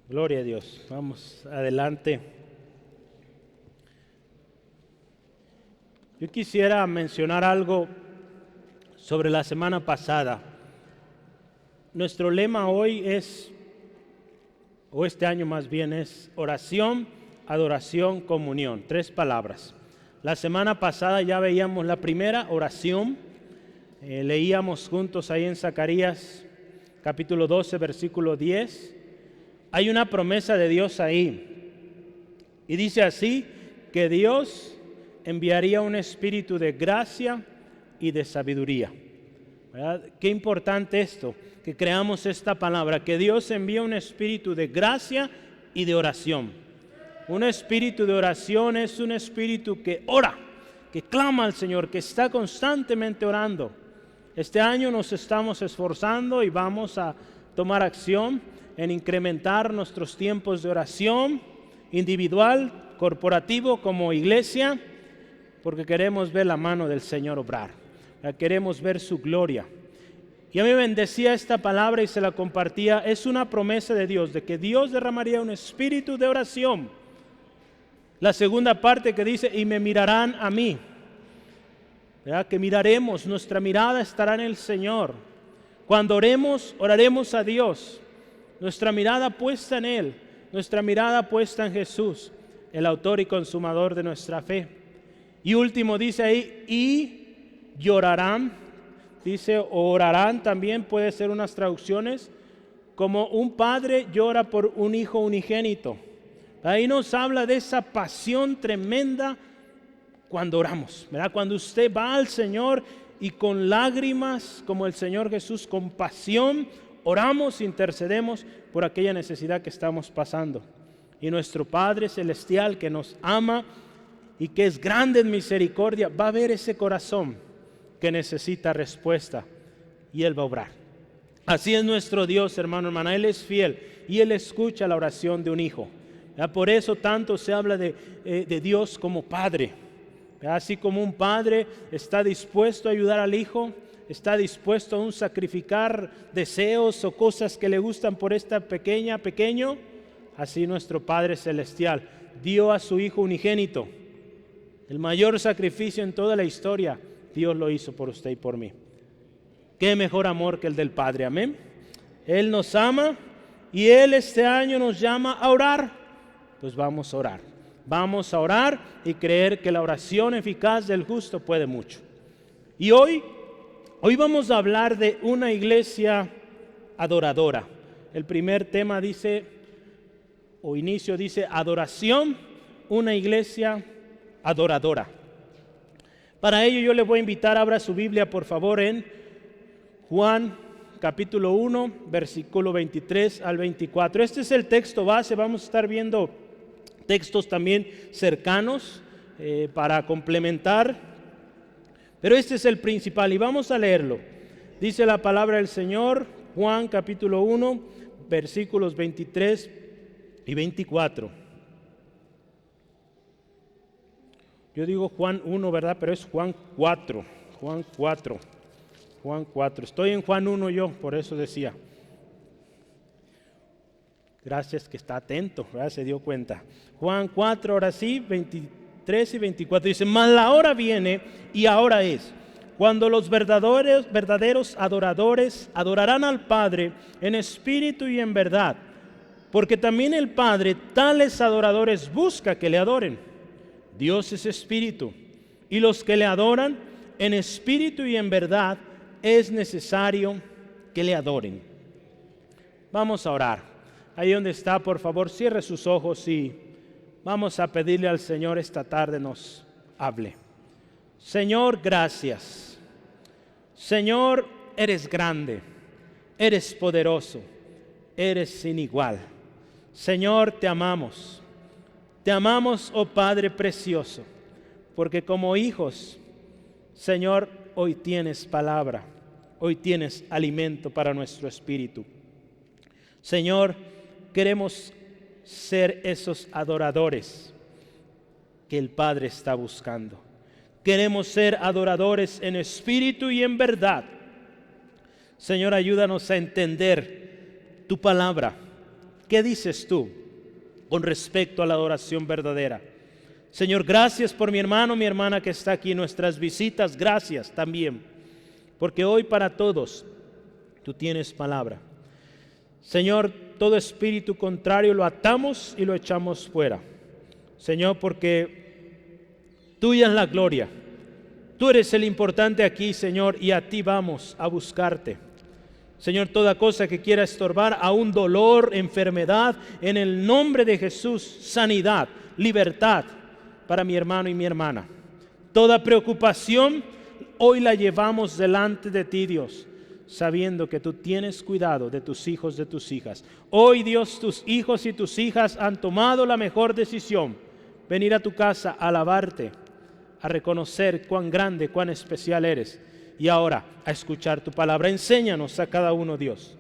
Gloria a Dios. Vamos adelante. Yo quisiera mencionar algo sobre la semana pasada. Nuestro lema hoy es, o este año más bien, es oración, adoración, comunión. 3 palabras. La semana pasada ya veíamos la primera, oración. Leíamos juntos ahí en Zacarías capítulo 12, versículo 10. Hay una promesa de Dios ahí. Y dice así, que Dios enviaría un espíritu de gracia y de sabiduría. ¿Verdad? Qué importante esto, que creamos esta palabra, que Dios envía un espíritu de gracia y de oración. Un espíritu de oración es un espíritu que ora, que clama al Señor, que está constantemente orando. Este año nos estamos esforzando y vamos a tomar acción en incrementar nuestros tiempos de oración individual, corporativo, como iglesia, porque queremos ver la mano del Señor obrar, queremos ver su gloria. Y a mí me bendecía esta palabra y se la compartía. Es una promesa de Dios, de que Dios derramaría un espíritu de oración. La segunda parte que dice, y me mirarán a mí. ¿Verdad? Que miraremos, nuestra mirada estará en el Señor. Cuando oremos, oraremos a Dios. Nuestra mirada puesta en Él, nuestra mirada puesta en Jesús, el autor y consumador de nuestra fe. Y último dice ahí, y llorarán, dice, o orarán también, puede ser unas traducciones, como un padre llora por un hijo unigénito. Ahí nos habla de esa pasión tremenda cuando oramos, ¿verdad? Cuando usted va al Señor y con lágrimas, como el Señor Jesús, con pasión, oramos, intercedemos por aquella necesidad que estamos pasando. Y nuestro Padre Celestial, que nos ama y que es grande en misericordia, va a ver ese corazón que necesita respuesta y Él va a obrar. Así es nuestro Dios, hermano, hermana. Él es fiel y Él escucha la oración de un hijo. Por eso tanto se habla de Dios como Padre. Así como un padre está dispuesto a ayudar al hijo, está dispuesto a sacrificar deseos o cosas que le gustan por esta pequeño, así nuestro Padre Celestial dio a su Hijo unigénito. El mayor sacrificio en toda la historia, Dios lo hizo por usted y por mí. Qué mejor amor que el del Padre, amén. Él nos ama y Él este año nos llama a orar. Pues vamos a orar. Vamos a orar y creer que la oración eficaz del justo puede mucho. Y hoy vamos a hablar de una iglesia adoradora. El primer tema dice, o inicio dice, adoración, una iglesia adoradora. Para ello yo le voy a invitar, abra su Biblia por favor en Juan capítulo 1, versículo 23 al 24. Este es el texto base, vamos a estar viendo textos también cercanos para complementar, pero este es el principal y vamos a leerlo. Dice la palabra del Señor, Juan capítulo 1, versículos 23 y 24. Yo digo Juan 1, ¿verdad? Pero es Juan 4. Estoy en Juan 1 yo, por eso decía. Gracias que está atento, ¿verdad? Se dio cuenta. Juan 4, ahora sí, 23 y 24. Dice, mas la hora viene y ahora es, cuando los verdaderos adoradores adorarán al Padre en espíritu y en verdad. Porque también el Padre tales adoradores busca que le adoren. Dios es espíritu, y los que le adoran en espíritu y en verdad es necesario que le adoren. Vamos a orar. Ahí donde está, por favor, cierre sus ojos y vamos a pedirle al Señor esta tarde nos hable. Señor, gracias. Señor, eres grande, eres poderoso, eres sin igual. Señor, te amamos. Te amamos, oh Padre precioso, porque como hijos, Señor, hoy tienes palabra, hoy tienes alimento para nuestro espíritu. Señor, queremos ser esos adoradores que el Padre está buscando. Queremos ser adoradores en espíritu y en verdad. Señor, ayúdanos a entender tu palabra, ¿qué dices tú con respecto a la adoración verdadera? Señor, gracias por mi hermano, mi hermana que está aquí, nuestras visitas, gracias también, porque hoy para todos tú tienes palabra. Señor, todo espíritu contrario lo atamos y lo echamos fuera. Señor, porque tuya es la gloria. Tú eres el importante aquí, Señor, y a ti vamos a buscarte. Señor, toda cosa que quiera estorbar, aún dolor, enfermedad, en el nombre de Jesús, sanidad, libertad para mi hermano y mi hermana. Toda preocupación, hoy la llevamos delante de ti, Dios, sabiendo que tú tienes cuidado de tus hijos, de tus hijas. Hoy, Dios, tus hijos y tus hijas han tomado la mejor decisión, venir a tu casa a alabarte, a reconocer cuán grande, cuán especial eres, y ahora a escuchar tu palabra. Enséñanos a cada uno, Dios.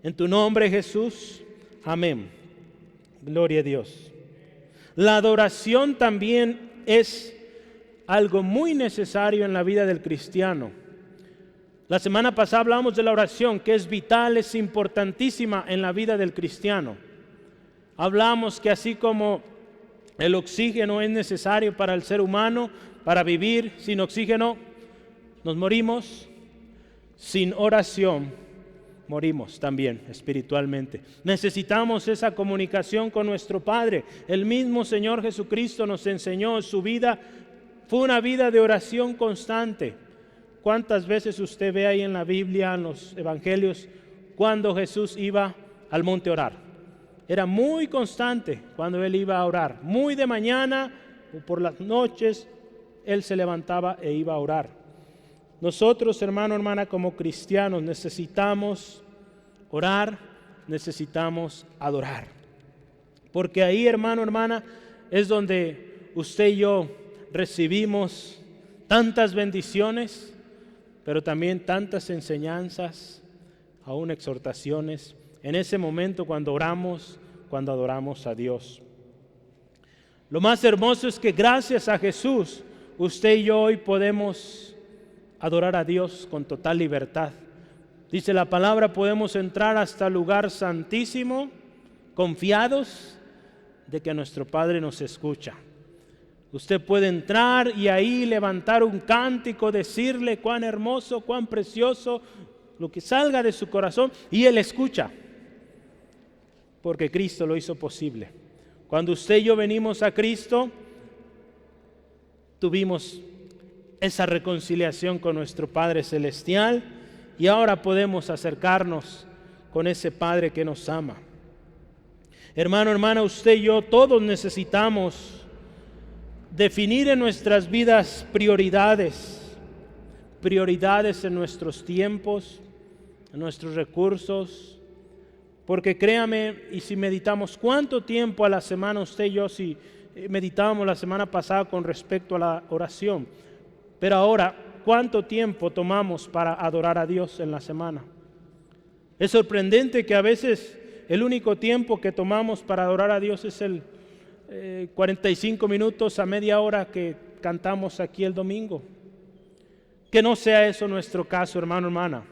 En tu nombre, Jesús. Amén. Gloria a Dios. La adoración también es algo muy necesario en la vida del cristiano. La semana pasada hablamos de la oración, que es vital, es importantísima en la vida del cristiano. Hablamos que así como el oxígeno es necesario para el ser humano, para vivir, sin oxígeno nos morimos, sin oración morimos también espiritualmente. Necesitamos esa comunicación con nuestro Padre. El mismo Señor Jesucristo nos enseñó, su vida fue una vida de oración constante. ¿Cuántas veces usted ve ahí en la Biblia, en los evangelios, cuando Jesús iba al monte a orar? Era muy constante cuando Él iba a orar. Muy de mañana o por las noches, Él se levantaba e iba a orar. Nosotros, hermano, hermana, como cristianos, necesitamos orar, necesitamos adorar. Porque ahí, hermano, hermana, es donde usted y yo recibimos tantas bendiciones, pero también tantas enseñanzas, aún exhortaciones, en ese momento cuando oramos, cuando adoramos a Dios. Lo más hermoso es que gracias a Jesús, usted y yo hoy podemos adorar a Dios con total libertad. Dice la palabra, podemos entrar hasta el lugar santísimo, confiados de que nuestro Padre nos escucha. Usted puede entrar y ahí levantar un cántico, decirle cuán hermoso, cuán precioso, lo que salga de su corazón, y Él escucha, porque Cristo lo hizo posible. Cuando usted y yo venimos a Cristo, tuvimos esa reconciliación con nuestro Padre Celestial y ahora podemos acercarnos con ese Padre que nos ama. Hermano, hermana, usted y yo todos necesitamos definir en nuestras vidas prioridades en nuestros tiempos, en nuestros recursos, porque créame, y si meditamos cuánto tiempo a la semana usted y yo, si meditábamos la semana pasada con respecto a la oración, pero ahora, ¿cuánto tiempo tomamos para adorar a Dios en la semana? Es sorprendente que a veces el único tiempo que tomamos para adorar a Dios es el 45 minutos a media hora que cantamos aquí el domingo. Que no sea eso nuestro caso, hermano, hermana.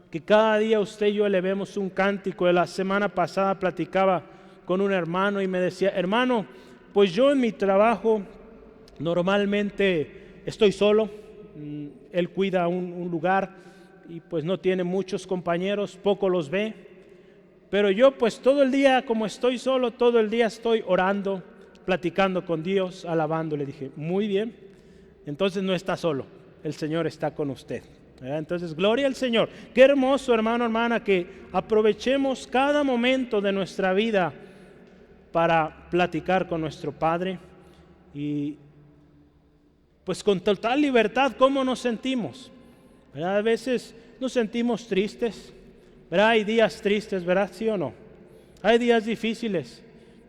Que cada día usted y yo elevemos un cántico. La semana pasada platicaba con un hermano y me decía, hermano, pues yo en mi trabajo normalmente estoy solo, él cuida un lugar y pues no tiene muchos compañeros, poco los ve, pero yo pues todo el día, como estoy solo, todo el día estoy orando, platicando con Dios, alabando. Le dije, muy bien, entonces no está solo, el Señor está con usted. Entonces, gloria al Señor. Qué hermoso, hermano, hermana, que aprovechemos cada momento de nuestra vida para platicar con nuestro Padre y pues con total libertad. ¿Cómo nos sentimos? ¿Verdad? A veces nos sentimos tristes, ¿verdad? Hay días tristes, ¿verdad? ¿Sí o no? Hay días difíciles.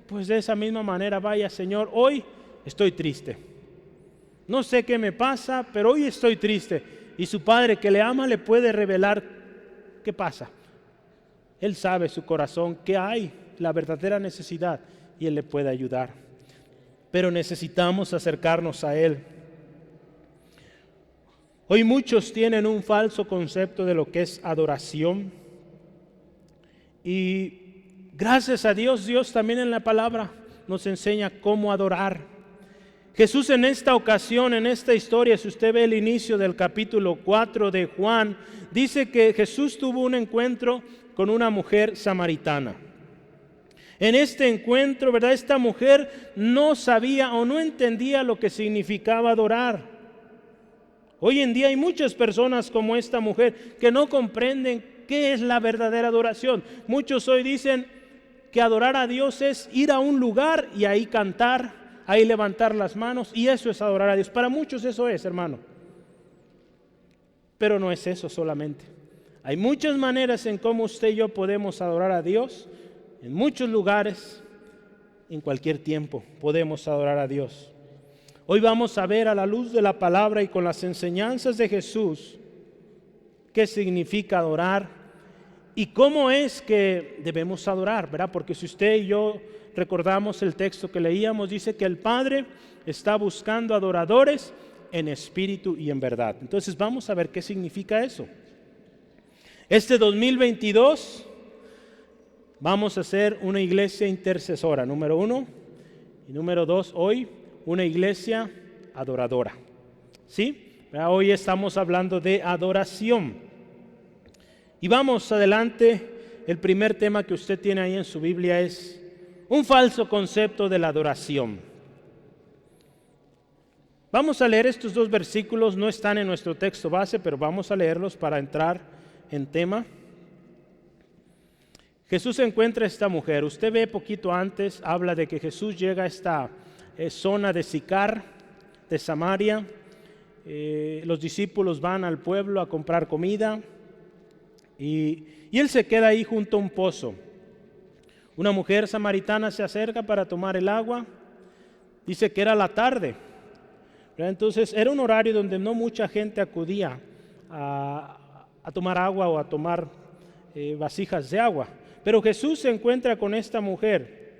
Pues de esa misma manera, vaya, Señor, hoy estoy triste. No sé qué me pasa, pero hoy estoy triste. Y su Padre que le ama le puede revelar qué pasa. Él sabe su corazón, qué hay, la verdadera necesidad, y Él le puede ayudar. Pero necesitamos acercarnos a Él. Hoy muchos tienen un falso concepto de lo que es adoración. Y Gracias a Dios, Dios también en la palabra nos enseña cómo adorar. Jesús en esta ocasión, en esta historia, si usted ve el inicio del capítulo 4 de Juan, dice que Jesús tuvo un encuentro con una mujer samaritana. En este encuentro, ¿verdad? Esta mujer no sabía o no entendía lo que significaba adorar. Hoy en día hay muchas personas como esta mujer que no comprenden qué es la verdadera adoración. Muchos hoy dicen que adorar a Dios es ir a un lugar y ahí cantar, ahí levantar las manos, y eso es adorar a Dios. Para muchos eso es, hermano. Pero no es eso solamente. Hay muchas maneras en cómo usted y yo podemos adorar a Dios. En muchos lugares, en cualquier tiempo, podemos adorar a Dios. Hoy vamos a ver a la luz de la palabra y con las enseñanzas de Jesús qué significa adorar y cómo es que debemos adorar, ¿verdad? Porque si usted y yo recordamos el texto que leíamos, dice que el Padre está buscando adoradores en espíritu y en verdad. Entonces vamos a ver qué significa eso. Este 2022 vamos a ser una iglesia intercesora, número 1, y número 2, hoy una iglesia adoradora. ¿Sí? Hoy estamos hablando de adoración. Y vamos adelante, el primer tema que usted tiene ahí en su Biblia es un falso concepto de la adoración. Vamos a leer estos dos versículos, no están en nuestro texto base, pero vamos a leerlos para entrar en tema. Jesús encuentra a esta mujer. Usted ve poquito antes, habla de que Jesús llega a esta zona de Sicar, de Samaria. Los discípulos van al pueblo a comprar comida y él se queda ahí junto a un pozo. Una mujer samaritana se acerca para tomar el agua. Dice que era la tarde. Entonces era un horario donde no mucha gente acudía a tomar agua o a tomar vasijas de agua. Pero Jesús se encuentra con esta mujer.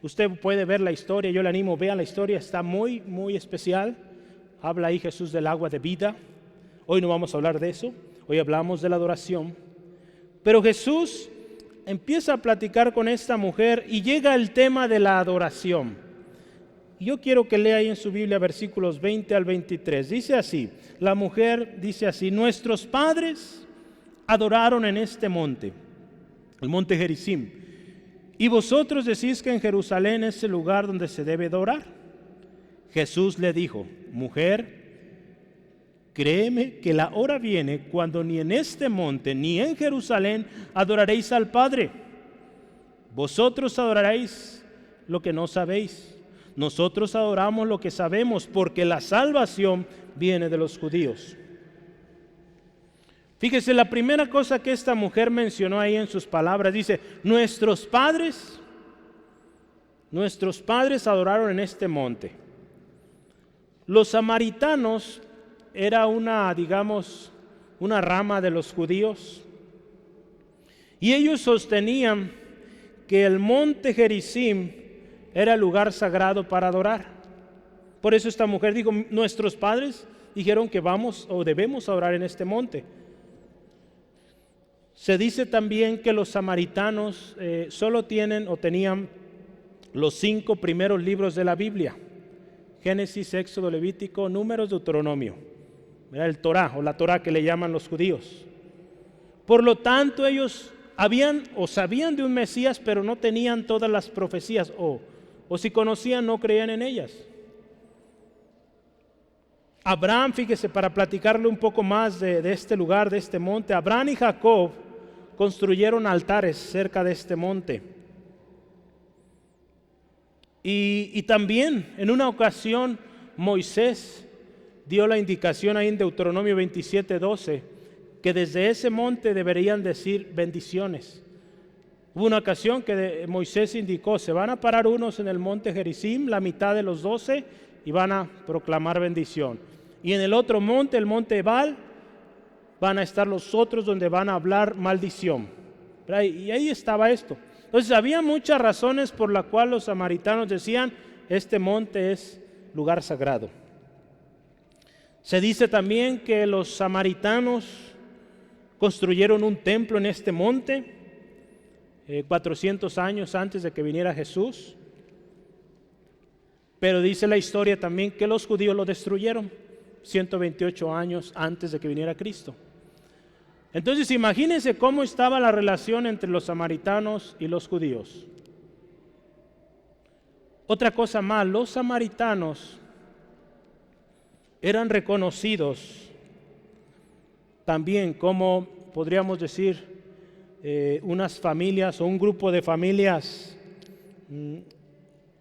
Usted puede ver la historia, yo le animo, vean la historia, está muy, muy especial. Habla ahí Jesús del agua de vida. Hoy no vamos a hablar de eso, hoy hablamos de la adoración. Pero Jesús empieza a platicar con esta mujer y llega el tema de la adoración. Yo quiero que lea ahí en su Biblia versículos 20 al 23. Dice así, la mujer dice así: nuestros padres adoraron en este monte, el monte Gerizim, y vosotros decís que en Jerusalén es el lugar donde se debe adorar. Jesús le dijo: mujer, créeme que la hora viene cuando ni en este monte ni en Jerusalén adoraréis al Padre. Vosotros adoraréis lo que no sabéis. Nosotros adoramos lo que sabemos, porque la salvación viene de los judíos. Fíjese, la primera cosa que esta mujer mencionó ahí en sus palabras, dice: nuestros padres adoraron en este monte. Los samaritanos era una rama de los judíos, y ellos sostenían que el monte Gerizim era el lugar sagrado para adorar. Por eso esta mujer dijo: nuestros padres dijeron que vamos o debemos adorar en este monte. Se dice también que los samaritanos solo tenían los 5 primeros libros de la Biblia: Génesis, Éxodo, Levítico, Números, Deuteronomio. Era el Torá, o la Torá que le llaman los judíos. Por lo tanto, ellos sabían de un Mesías, pero no tenían todas las profecías, o si conocían, no creían en ellas. Abraham, fíjese, para platicarle un poco más de este lugar, de este monte, Abraham y Jacob construyeron altares cerca de este monte. Y también en una ocasión Moisés dio la indicación ahí en Deuteronomio 27:12 que desde ese monte deberían decir bendiciones. Hubo una ocasión que Moisés indicó: se van a parar unos en el monte Gerizim, la mitad de los 12, y van a proclamar bendición. Y en el otro monte, el monte Ebal, van a estar los otros donde van a hablar maldición. Y ahí estaba esto. Entonces había muchas razones por las cuales los samaritanos decían: este monte es lugar sagrado. Se dice también que los samaritanos construyeron un templo en este monte. 400 años antes de que viniera Jesús. Pero dice la historia también que los judíos lo destruyeron 128 años antes de que viniera Cristo. Entonces imagínense cómo estaba la relación entre los samaritanos y los judíos. Otra cosa más, los samaritanos eran reconocidos también como, podríamos decir, unas familias o un grupo de familias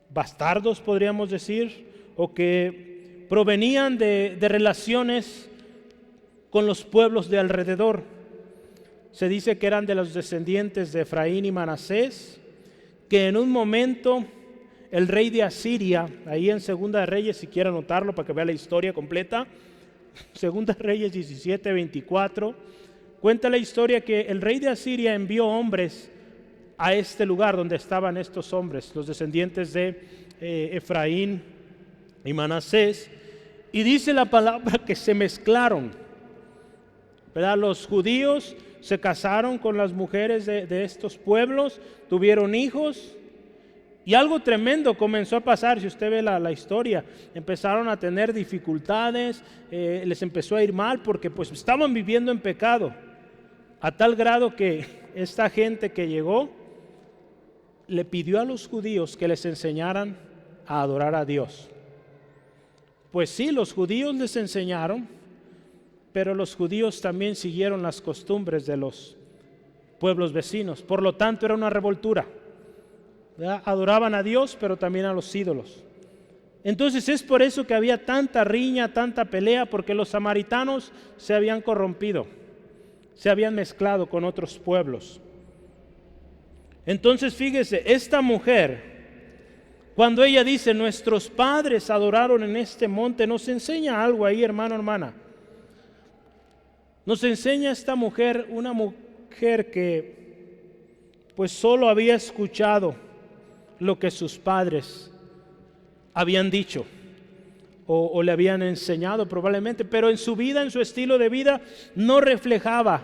bastardos, podríamos decir, o que provenían de relaciones con los pueblos de alrededor. Se dice que eran de los descendientes de Efraín y Manasés, que en un momento el rey de Asiria, ahí en Segunda de Reyes, si quiere anotarlo para que vea la historia completa, Segunda de Reyes 17:24, cuenta la historia que el rey de Asiria envió hombres a este lugar donde estaban estos hombres, los descendientes de Efraín y Manasés, y dice la palabra que se mezclaron, ¿verdad? Los judíos se casaron con las mujeres de estos pueblos, tuvieron hijos, y algo tremendo comenzó a pasar. Si usted ve la historia, empezaron a tener dificultades, les empezó a ir mal porque pues estaban viviendo en pecado, a tal grado que esta gente que llegó le pidió a los judíos que les enseñaran a adorar a Dios. Pues sí, los judíos les enseñaron, pero los judíos también siguieron las costumbres de los pueblos vecinos. Por lo tanto, era una revoltura, ¿verdad? Adoraban a Dios, pero también a los ídolos. Entonces es por eso que había tanta riña, tanta pelea, porque los samaritanos se habían corrompido, se habían mezclado con otros pueblos. Entonces fíjese, esta mujer, cuando ella dice, nuestros padres adoraron en este monte, nos enseña algo ahí, hermano, hermana. Nos enseña esta mujer, una mujer que pues solo había escuchado lo que sus padres habían dicho o le habían enseñado probablemente, pero en su vida, en su estilo de vida, no reflejaba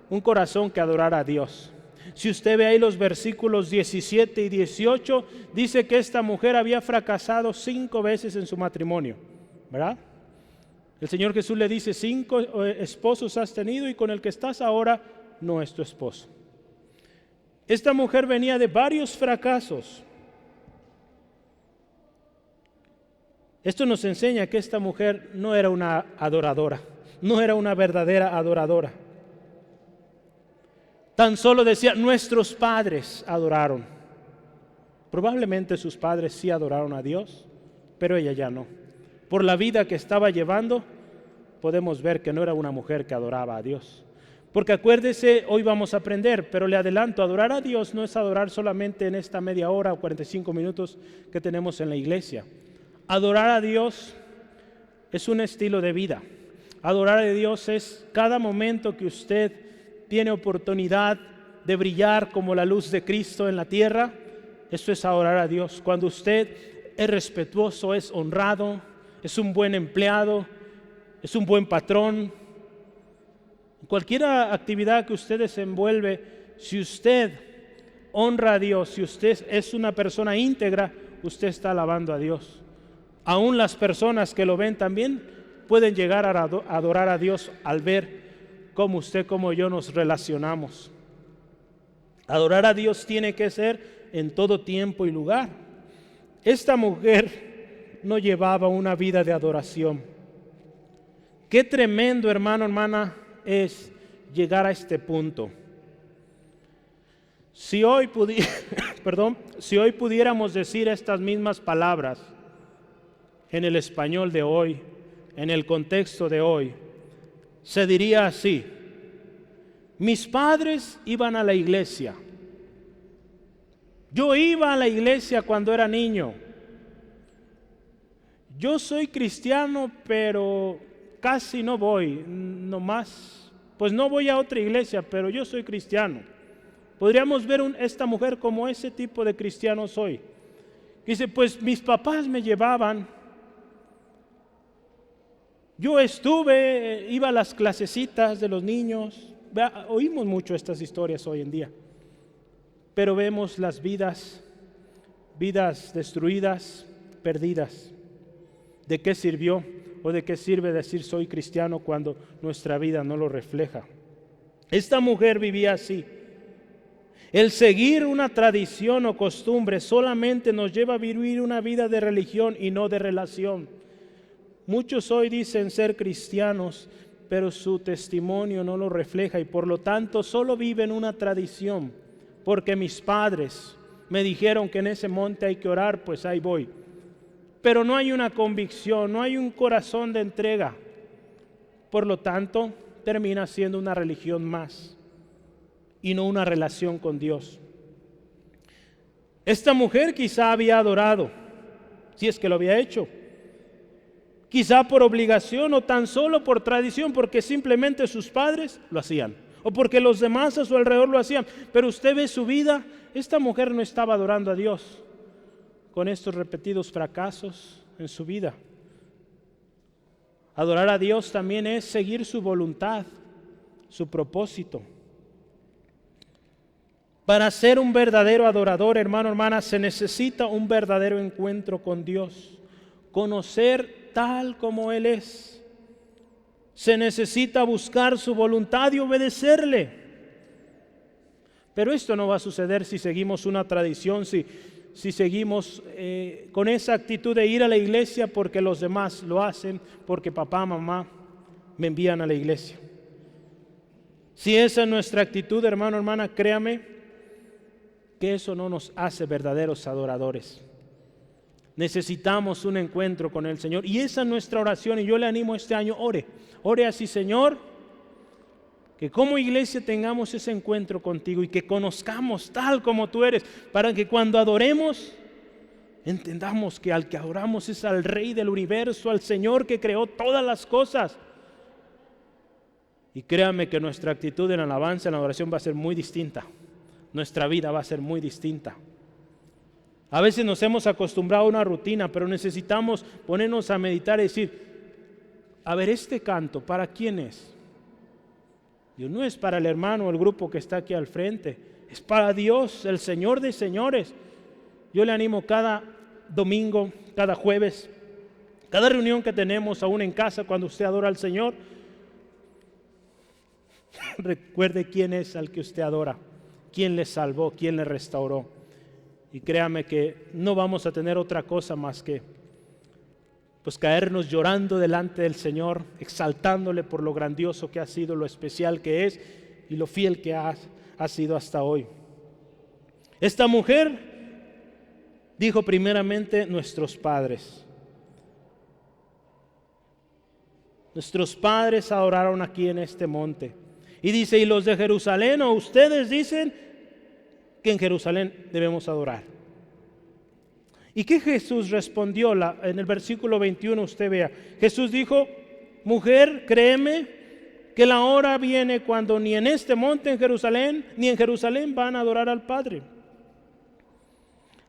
un corazón que adorara a Dios. Si usted ve ahí los versículos 17 y 18, dice que esta mujer había fracasado 5 veces en su matrimonio, ¿verdad? El Señor Jesús le dice, 5 esposos has tenido y con el que estás ahora no es tu esposo. Esta mujer venía de varios fracasos. Esto nos enseña que esta mujer no era una adoradora, no era una verdadera adoradora. Tan solo decía, nuestros padres adoraron. Probablemente sus padres sí adoraron a Dios, pero ella ya no. Por la vida que estaba llevando, podemos ver que no era una mujer que adoraba a Dios. Porque acuérdese, hoy vamos a aprender, pero le adelanto, adorar a Dios no es adorar solamente en esta media hora o 45 minutos que tenemos en la iglesia. Adorar a Dios es un estilo de vida. Adorar a Dios es cada momento que usted tiene oportunidad de brillar como la luz de Cristo en la tierra. Eso es adorar a Dios. Cuando usted es respetuoso, es honrado, es un buen empleado, es un buen patrón. Cualquier actividad que usted desenvuelve, si usted honra a Dios, si usted es una persona íntegra, usted está alabando a Dios. Aún las personas que lo ven también pueden llegar a adorar a Dios al ver cómo usted, como yo nos relacionamos. Adorar a Dios tiene que ser en todo tiempo y lugar. Esta mujer no llevaba una vida de adoración. Qué tremendo, hermano, hermana, es llegar a este punto. Si hoy pudiéramos decir estas mismas palabras en el español de hoy, en el contexto de hoy, se diría así: mis padres iban a la iglesia. Yo iba a la iglesia cuando era niño. Yo soy cristiano, pero casi no voy, nomás, pues no voy a otra iglesia, pero yo soy cristiano. Podríamos ver esta mujer como ese tipo de cristiano soy. Dice, pues mis papás me llevaban. Yo iba a las clasecitas de los niños. Oímos mucho estas historias hoy en día. pero vemos las vidas destruidas, perdidas. ¿De qué sirvió o de qué sirve decir soy cristiano cuando nuestra vida no lo refleja? Esta mujer vivía así. El seguir una tradición o costumbre solamente nos lleva a vivir una vida de religión y no de relación. Muchos hoy dicen ser cristianos, pero su testimonio no lo refleja y por lo tanto solo viven una tradición. Porque mis padres me dijeron que en ese monte hay que orar, pues ahí voy. Pero no hay una convicción, no hay un corazón de entrega. Por lo tanto, termina siendo una religión más y no una relación con Dios. Esta mujer quizá había adorado, si es que lo había hecho, quizá por obligación o tan solo por tradición, porque simplemente sus padres lo hacían, o porque los demás a su alrededor lo hacían. Pero usted ve su vida, esta mujer no estaba adorando a Dios con estos repetidos fracasos en su vida. Adorar a Dios también es seguir su voluntad, su propósito. Para ser un verdadero adorador, hermano, hermana, se necesita un verdadero encuentro con Dios. Conocer tal como Él es. Se necesita buscar su voluntad y obedecerle. Pero esto no va a suceder si seguimos una tradición, si seguimos con esa actitud de ir a la iglesia porque los demás lo hacen, porque papá, mamá me envían a la iglesia. Si esa es nuestra actitud, hermano, hermana, créame que eso no nos hace verdaderos adoradores. Necesitamos un encuentro con el Señor y esa es nuestra oración, y yo le animo este año, ore así: Señor, que como iglesia tengamos ese encuentro contigo y que conozcamos tal como tú eres, para que cuando adoremos entendamos que al que adoramos es al Rey del universo, al Señor que creó todas las cosas. Y créame que nuestra actitud en alabanza, en la adoración va a ser muy distinta. Nuestra vida va a ser muy distinta. A veces nos hemos acostumbrado a una rutina, pero necesitamos ponernos a meditar y decir: a ver, este canto, ¿para quién es? Dios, no es para el hermano o el grupo que está aquí al frente, es para Dios, el Señor de señores. Yo le animo cada domingo, cada jueves, cada reunión que tenemos, aún en casa, cuando usted adora al Señor, recuerde quién es al que usted adora, quién le salvó, quién le restauró. Y créame que no vamos a tener otra cosa más que pues caernos llorando delante del Señor, exaltándole por lo grandioso que ha sido, lo especial que es y lo fiel que ha sido hasta hoy. Esta mujer dijo primeramente: nuestros padres. Nuestros padres adoraron aquí en este monte. Y dice: ¿y los de Jerusalén, o ustedes dicen que en Jerusalén debemos adorar? ¿Y qué Jesús respondió? En el versículo 21 usted vea. Jesús dijo: mujer, créeme que la hora viene cuando ni en este monte en Jerusalén, ni en Jerusalén van a adorar al Padre.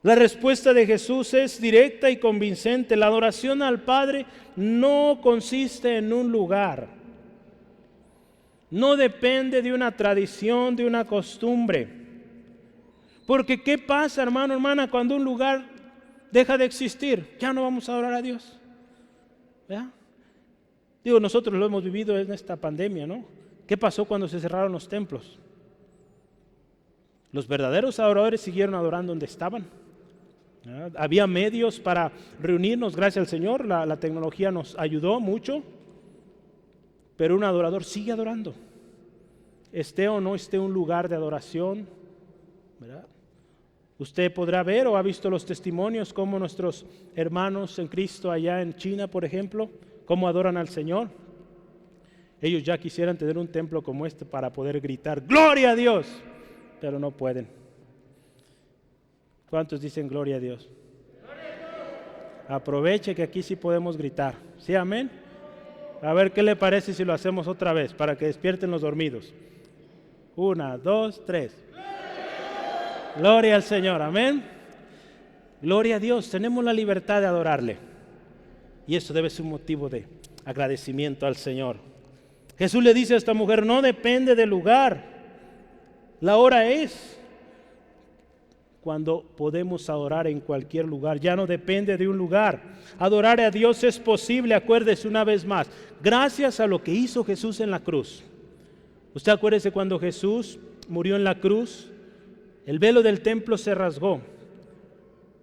La respuesta de Jesús es directa y convincente. La adoración al Padre no consiste en un lugar. No depende de una tradición, de una costumbre. Porque ¿qué pasa, hermano, hermana, cuando un lugar deja de existir? Ya no vamos a adorar a Dios. ¿Verdad? Digo, nosotros lo hemos vivido en esta pandemia, ¿no? ¿Qué pasó cuando se cerraron los templos? Los verdaderos adoradores siguieron adorando donde estaban. ¿Verdad? Había medios para reunirnos, gracias al Señor, la tecnología nos ayudó mucho, pero un adorador sigue adorando, esté o no esté un lugar de adoración, ¿verdad? Usted podrá ver o ha visto los testimonios como nuestros hermanos en Cristo allá en China, por ejemplo, cómo adoran al Señor. Ellos ya quisieran tener un templo como este para poder gritar ¡Gloria a Dios!, pero no pueden. ¿Cuántos dicen gloria a Dios? Aproveche que aquí sí podemos gritar. ¿Sí, amén? A ver qué le parece si lo hacemos otra vez para que despierten los dormidos. 1, 2, 3. Gloria al Señor, amén. Gloria a Dios, tenemos la libertad de adorarle. Y eso debe ser un motivo de agradecimiento al Señor. Jesús le dice a esta mujer: no depende del lugar. La hora es cuando podemos adorar en cualquier lugar. Ya no depende de un lugar. Adorar a Dios es posible, acuérdese una vez más, gracias a lo que hizo Jesús en la cruz. Usted acuérdese cuando Jesús murió en la cruz, el velo del templo se rasgó,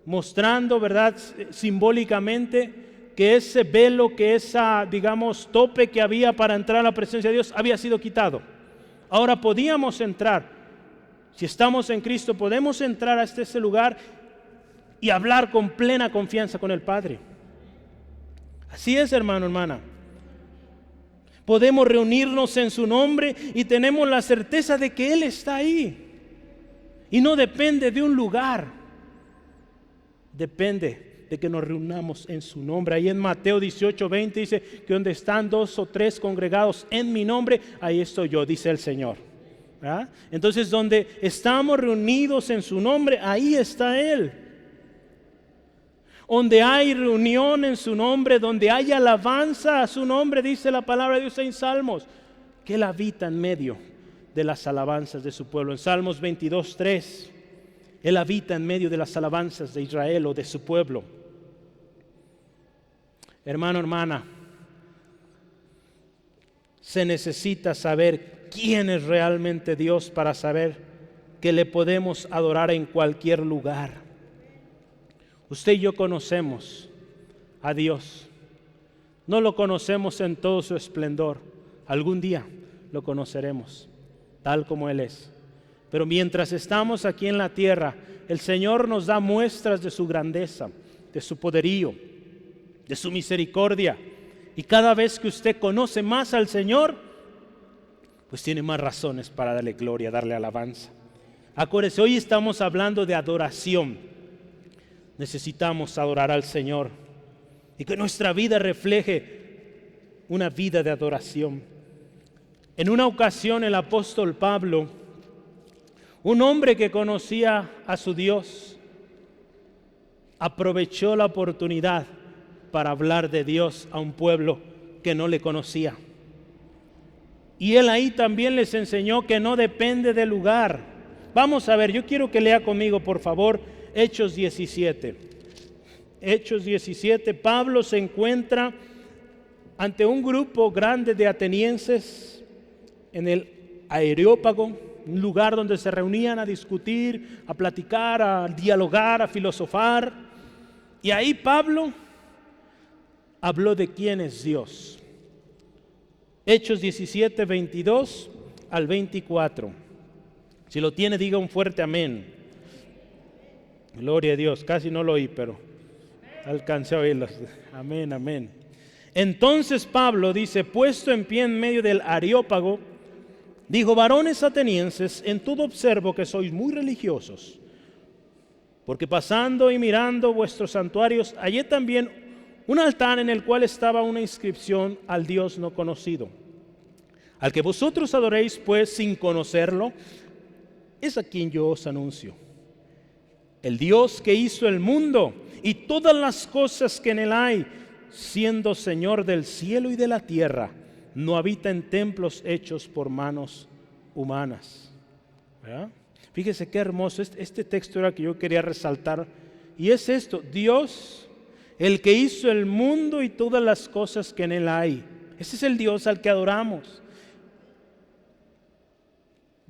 mostrando, ¿verdad?, simbólicamente que ese velo, que esa, digamos, tope que había para entrar a la presencia de Dios había sido quitado. Ahora podíamos entrar. Si estamos en Cristo, podemos entrar a este lugar y hablar con plena confianza con el Padre. Así es, hermano, hermana. Podemos reunirnos en su nombre y tenemos la certeza de que Él está ahí. Y no depende de un lugar. Depende de que nos reunamos en su nombre. Ahí en Mateo 18:20 dice que donde están 2 o 3 congregados en mi nombre, ahí estoy yo, dice el Señor. ¿verdad? Entonces, donde estamos reunidos en su nombre, ahí está Él. Donde hay reunión en su nombre, donde hay alabanza a su nombre, dice la palabra de Dios en Salmos, que Él habita en medio de las alabanzas de su pueblo. En Salmos 22:3, Él habita en medio de las alabanzas de Israel o de su pueblo. Hermano, hermana, se necesita saber quién es realmente Dios para saber que le podemos adorar en cualquier lugar. Usted y yo conocemos a Dios. No lo conocemos en todo su esplendor. Algún día lo conoceremos, tal como Él es. Pero mientras estamos aquí en la tierra, el Señor nos da muestras de su grandeza, de su poderío, de su misericordia. Y cada vez que usted conoce más al Señor, pues tiene más razones para darle gloria, darle alabanza. Acuérdese, hoy estamos hablando de adoración. Necesitamos adorar al Señor y que nuestra vida refleje una vida de adoración. En una ocasión el apóstol Pablo, un hombre que conocía a su Dios, aprovechó la oportunidad para hablar de Dios a un pueblo que no le conocía. Y él ahí también les enseñó que no depende del lugar. Vamos a ver, yo quiero que lea conmigo, por favor, Hechos 17. Hechos 17, Pablo se encuentra ante un grupo grande de atenienses en el Areópago, un lugar donde se reunían a discutir, a platicar, a dialogar, a filosofar. Y ahí Pablo habló de quién es Dios. Hechos 17, 22 al 24. Si lo tiene, diga un fuerte amén. Gloria a Dios. Casi no lo oí, pero alcancé a oírlo. Amén, amén. Entonces Pablo dice, puesto en pie en medio del Areópago, dijo: varones atenienses, en todo observo que sois muy religiosos, porque pasando y mirando vuestros santuarios, hallé también un altar en el cual estaba una inscripción al Dios no conocido. Al que vosotros adoréis, pues, sin conocerlo, es a quien yo os anuncio. El Dios que hizo el mundo y todas las cosas que en él hay, siendo Señor del cielo y de la tierra, no habita en templos hechos por manos humanas. ¿Verdad? Fíjese qué hermoso. Este texto era que yo quería resaltar. Y es esto: Dios, el que hizo el mundo y todas las cosas que en él hay. Ese es el Dios al que adoramos.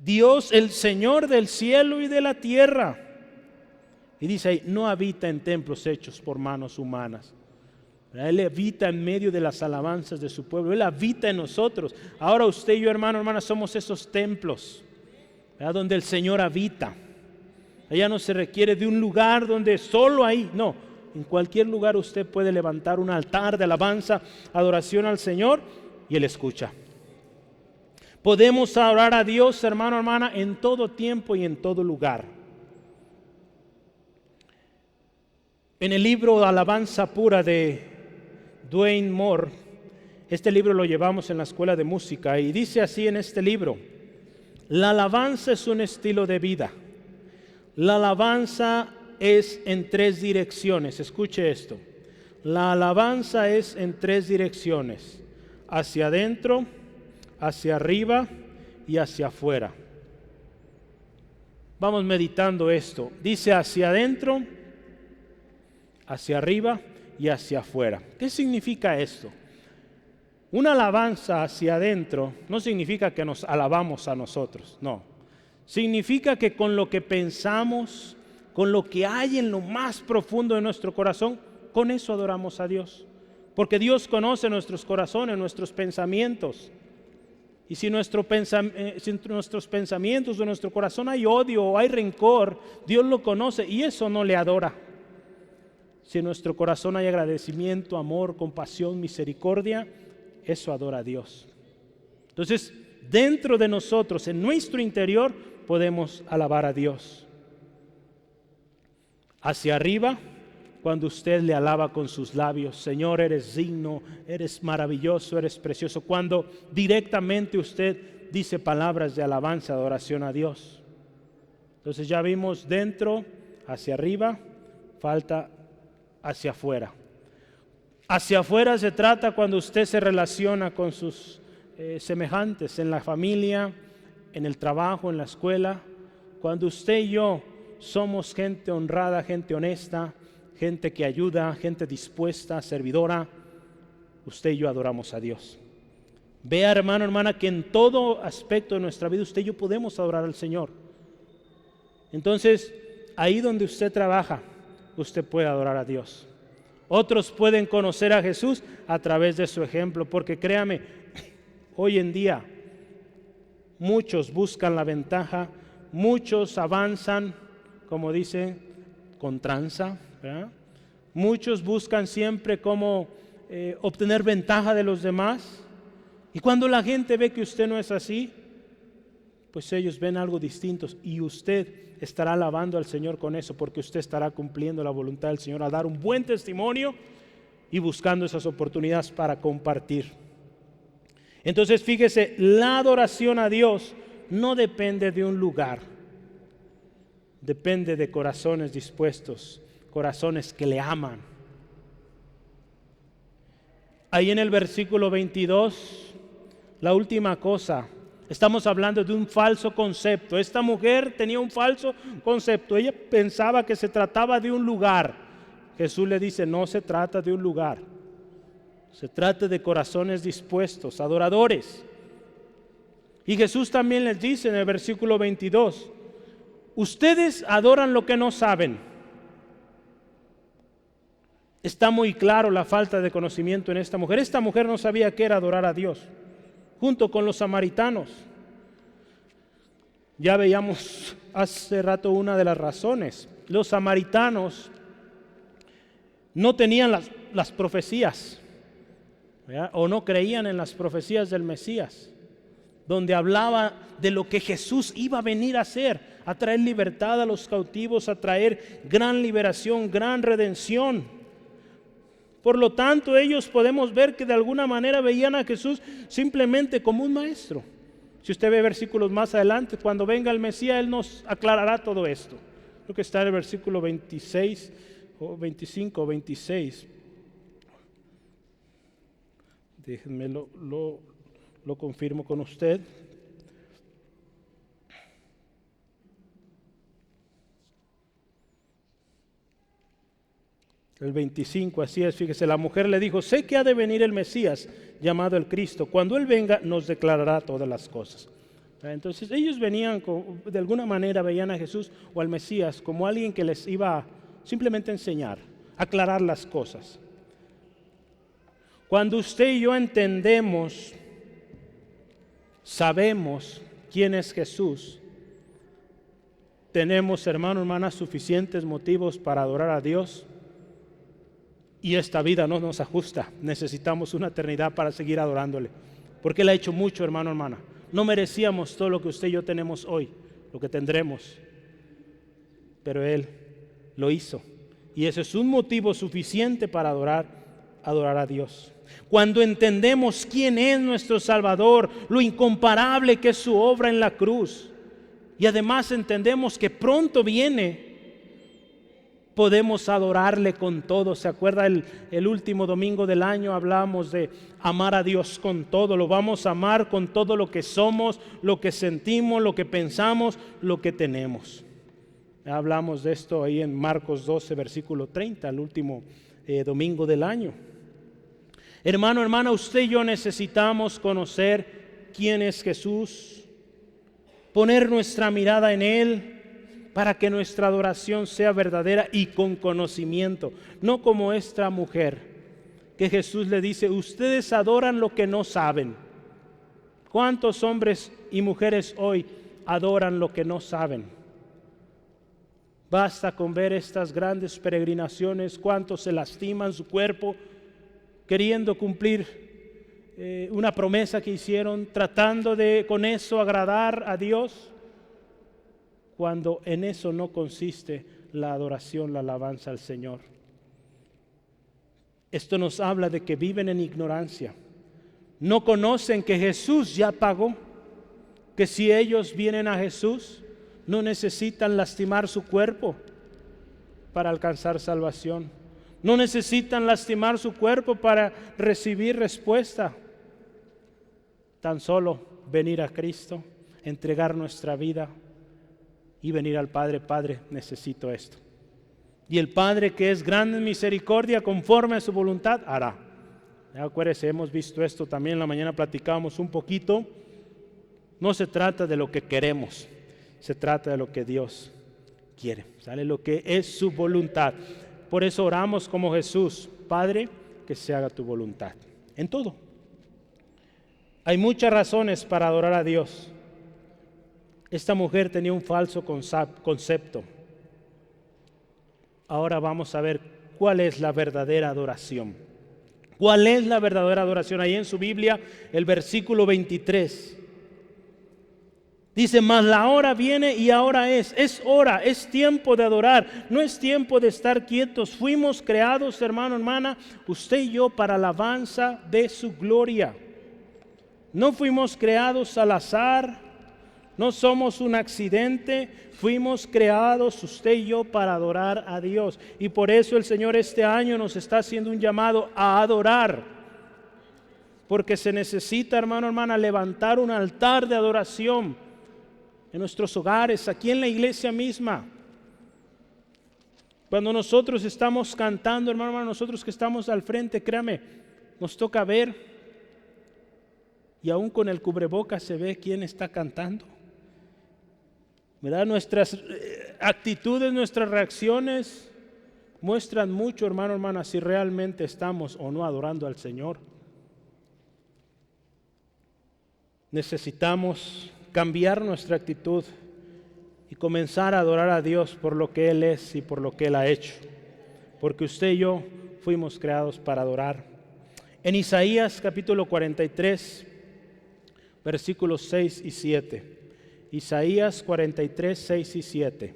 Dios, el Señor del cielo y de la tierra. Y dice ahí, no habita en templos hechos por manos humanas. Él habita en medio de las alabanzas de su pueblo. Él habita en nosotros. Ahora usted y yo, hermano, hermana, somos esos templos, ¿verdad?, donde el Señor habita. Allá no se requiere de un lugar donde solo ahí, no. En cualquier lugar usted puede levantar un altar de alabanza, adoración al Señor, y Él escucha. Podemos adorar a Dios, hermano, hermana, en todo tiempo y en todo lugar. En el libro Alabanza Pura de Dwayne Moore, este libro lo llevamos en la escuela de música, y dice así en este libro: la alabanza es un estilo de vida. La alabanza es en 3 direcciones. Escuche esto: la alabanza es en 3 direcciones: hacia adentro, hacia arriba y hacia afuera. vamos meditando esto. Dice hacia adentro, hacia arriba y hacia afuera. ¿Qué significa esto? Una alabanza hacia adentro no significa que nos alabamos a nosotros, no. Significa que con lo que pensamos, con lo que hay en lo más profundo de nuestro corazón, con eso adoramos a Dios. Porque Dios conoce nuestros corazones, nuestros pensamientos. Y si nuestros pensamientos o nuestro corazón hay odio o hay rencor, Dios lo conoce y eso no le adora. Si en nuestro corazón hay agradecimiento, amor, compasión, misericordia, eso adora a Dios. Entonces, dentro de nosotros, en nuestro interior, podemos alabar a Dios. Hacia arriba, cuando usted le alaba con sus labios, Señor, eres digno, eres maravilloso, eres precioso. Cuando directamente usted dice palabras de alabanza, de adoración a Dios. Entonces ya vimos dentro, hacia arriba, falta hacia afuera. Hacia afuera se trata cuando usted se relaciona con sus semejantes en la familia, en el trabajo, en la escuela. Cuando usted y yo somos gente honrada, gente honesta, gente que ayuda, gente dispuesta, servidora, usted y yo adoramos a Dios. Vea, hermano, hermana, que en todo aspecto de nuestra vida usted y yo podemos adorar al Señor. Entonces, ahí donde usted trabaja, usted puede adorar a Dios. Otros pueden conocer a Jesús a través de su ejemplo, porque créame, hoy en día muchos buscan la ventaja, muchos avanzan, como dicen, con tranza, ¿verdad? Muchos buscan siempre cómo obtener ventaja de los demás, y cuando la gente ve que usted no es así, pues ellos ven algo distinto y usted estará alabando al Señor con eso, porque usted estará cumpliendo la voluntad del Señor al dar un buen testimonio y buscando esas oportunidades para compartir. Entonces fíjese, la adoración a Dios no depende de un lugar, depende de corazones dispuestos, corazones que le aman. Ahí en el versículo 22, la última cosa, estamos hablando de un falso concepto. Esta mujer tenía un falso concepto. Ella pensaba que se trataba de un lugar. Jesús le dice, no se trata de un lugar. Se trata de corazones dispuestos, adoradores. Y Jesús también les dice en el versículo 22, ustedes adoran lo que no saben. Está muy claro la falta de conocimiento en esta mujer. Esta mujer no sabía qué era adorar a Dios. Junto con los samaritanos. Ya veíamos hace rato una de las razones. Los samaritanos no tenían las profecías, ¿verdad? O no creían en las profecías del Mesías, donde hablaba de lo que Jesús iba a venir a hacer, a traer libertad a los cautivos, a traer gran liberación, gran redención. Por lo tanto, ellos podemos ver que de alguna manera veían a Jesús simplemente como un maestro. Si usted ve versículos más adelante, cuando venga el Mesías, Él nos aclarará todo esto. Creo que está en el versículo 26, o 25 o 26. Déjenme lo confirmo con usted. El 25, así es, fíjese, la mujer le dijo, sé que ha de venir el Mesías, llamado el Cristo. Cuando Él venga, nos declarará todas las cosas. Entonces ellos venían, de alguna manera veían a Jesús o al Mesías como alguien que les iba simplemente a enseñar, a aclarar las cosas. Cuando usted y yo entendemos, sabemos quién es Jesús, tenemos, hermano, hermana, suficientes motivos para adorar a Dios. Y esta vida no nos ajusta, necesitamos una eternidad para seguir adorándole, porque Él ha hecho mucho, hermano, hermana. No merecíamos todo lo que usted y yo tenemos hoy, lo que tendremos, pero Él lo hizo, y eso es un motivo suficiente para adorar a Dios. Cuando entendemos quién es nuestro Salvador, lo incomparable que es su obra en la cruz, y además entendemos que pronto viene, podemos adorarle con todo. ¿Se acuerda el último domingo del año? Hablamos de amar a Dios con todo. Lo vamos a amar con todo lo que somos, lo que sentimos, lo que pensamos, lo que tenemos. Hablamos de esto ahí en Marcos 12, versículo 30, el último domingo del año. Hermano, hermana, usted y yo necesitamos conocer quién es Jesús, poner nuestra mirada en Él para que nuestra adoración sea verdadera y con conocimiento, no como esta mujer que Jesús le dice: ustedes adoran lo que no saben. ¿Cuántos hombres y mujeres hoy adoran lo que no saben? Basta con ver estas grandes peregrinaciones, cuántos se lastiman su cuerpo queriendo cumplir una promesa que hicieron, tratando de con eso agradar a Dios, cuando en eso no consiste la adoración, la alabanza al Señor. Esto nos habla de que viven en ignorancia. No conocen que Jesús ya pagó, que si ellos vienen a Jesús, no necesitan lastimar su cuerpo para alcanzar salvación. No necesitan lastimar su cuerpo para recibir respuesta. Tan solo venir a Cristo, entregar nuestra vida y venir al Padre: Padre, necesito esto. Y el Padre, que es grande en misericordia, conforme a su voluntad, hará. Acuérdense, hemos visto esto también en la mañana, platicábamos un poquito. No se trata de lo que queremos, se trata de lo que Dios quiere, ¿sale? Lo que es su voluntad. Por eso oramos como Jesús: Padre, que se haga tu voluntad en todo. Hay muchas razones para adorar a Dios. Esta mujer tenía un falso concepto. Ahora vamos a ver cuál es la verdadera adoración. ¿Cuál es la verdadera adoración? Ahí en su Biblia, el versículo 23. Dice: mas la hora viene y ahora es hora, es tiempo de adorar, no es tiempo de estar quietos. Fuimos creados, hermano, hermana, usted y yo, para alabanza de su gloria. No fuimos creados al azar, no somos un accidente, fuimos creados usted y yo para adorar a Dios. Y por eso el Señor este año nos está haciendo un llamado a adorar. Porque se necesita, hermano, hermana, levantar un altar de adoración en nuestros hogares, aquí en la iglesia misma. Cuando nosotros estamos cantando, hermano, hermano, nosotros que estamos al frente, créame, nos toca ver, y aún con el cubrebocas se ve quién está cantando, ¿verdad? Nuestras actitudes, nuestras reacciones muestran mucho, hermano, hermana, si realmente estamos o no adorando al Señor. Necesitamos cambiar nuestra actitud y comenzar a adorar a Dios por lo que Él es y por lo que Él ha hecho, porque usted y yo fuimos creados para adorar. En Isaías capítulo 43, versículos 6 y 7. Isaías 43, 6 y 7.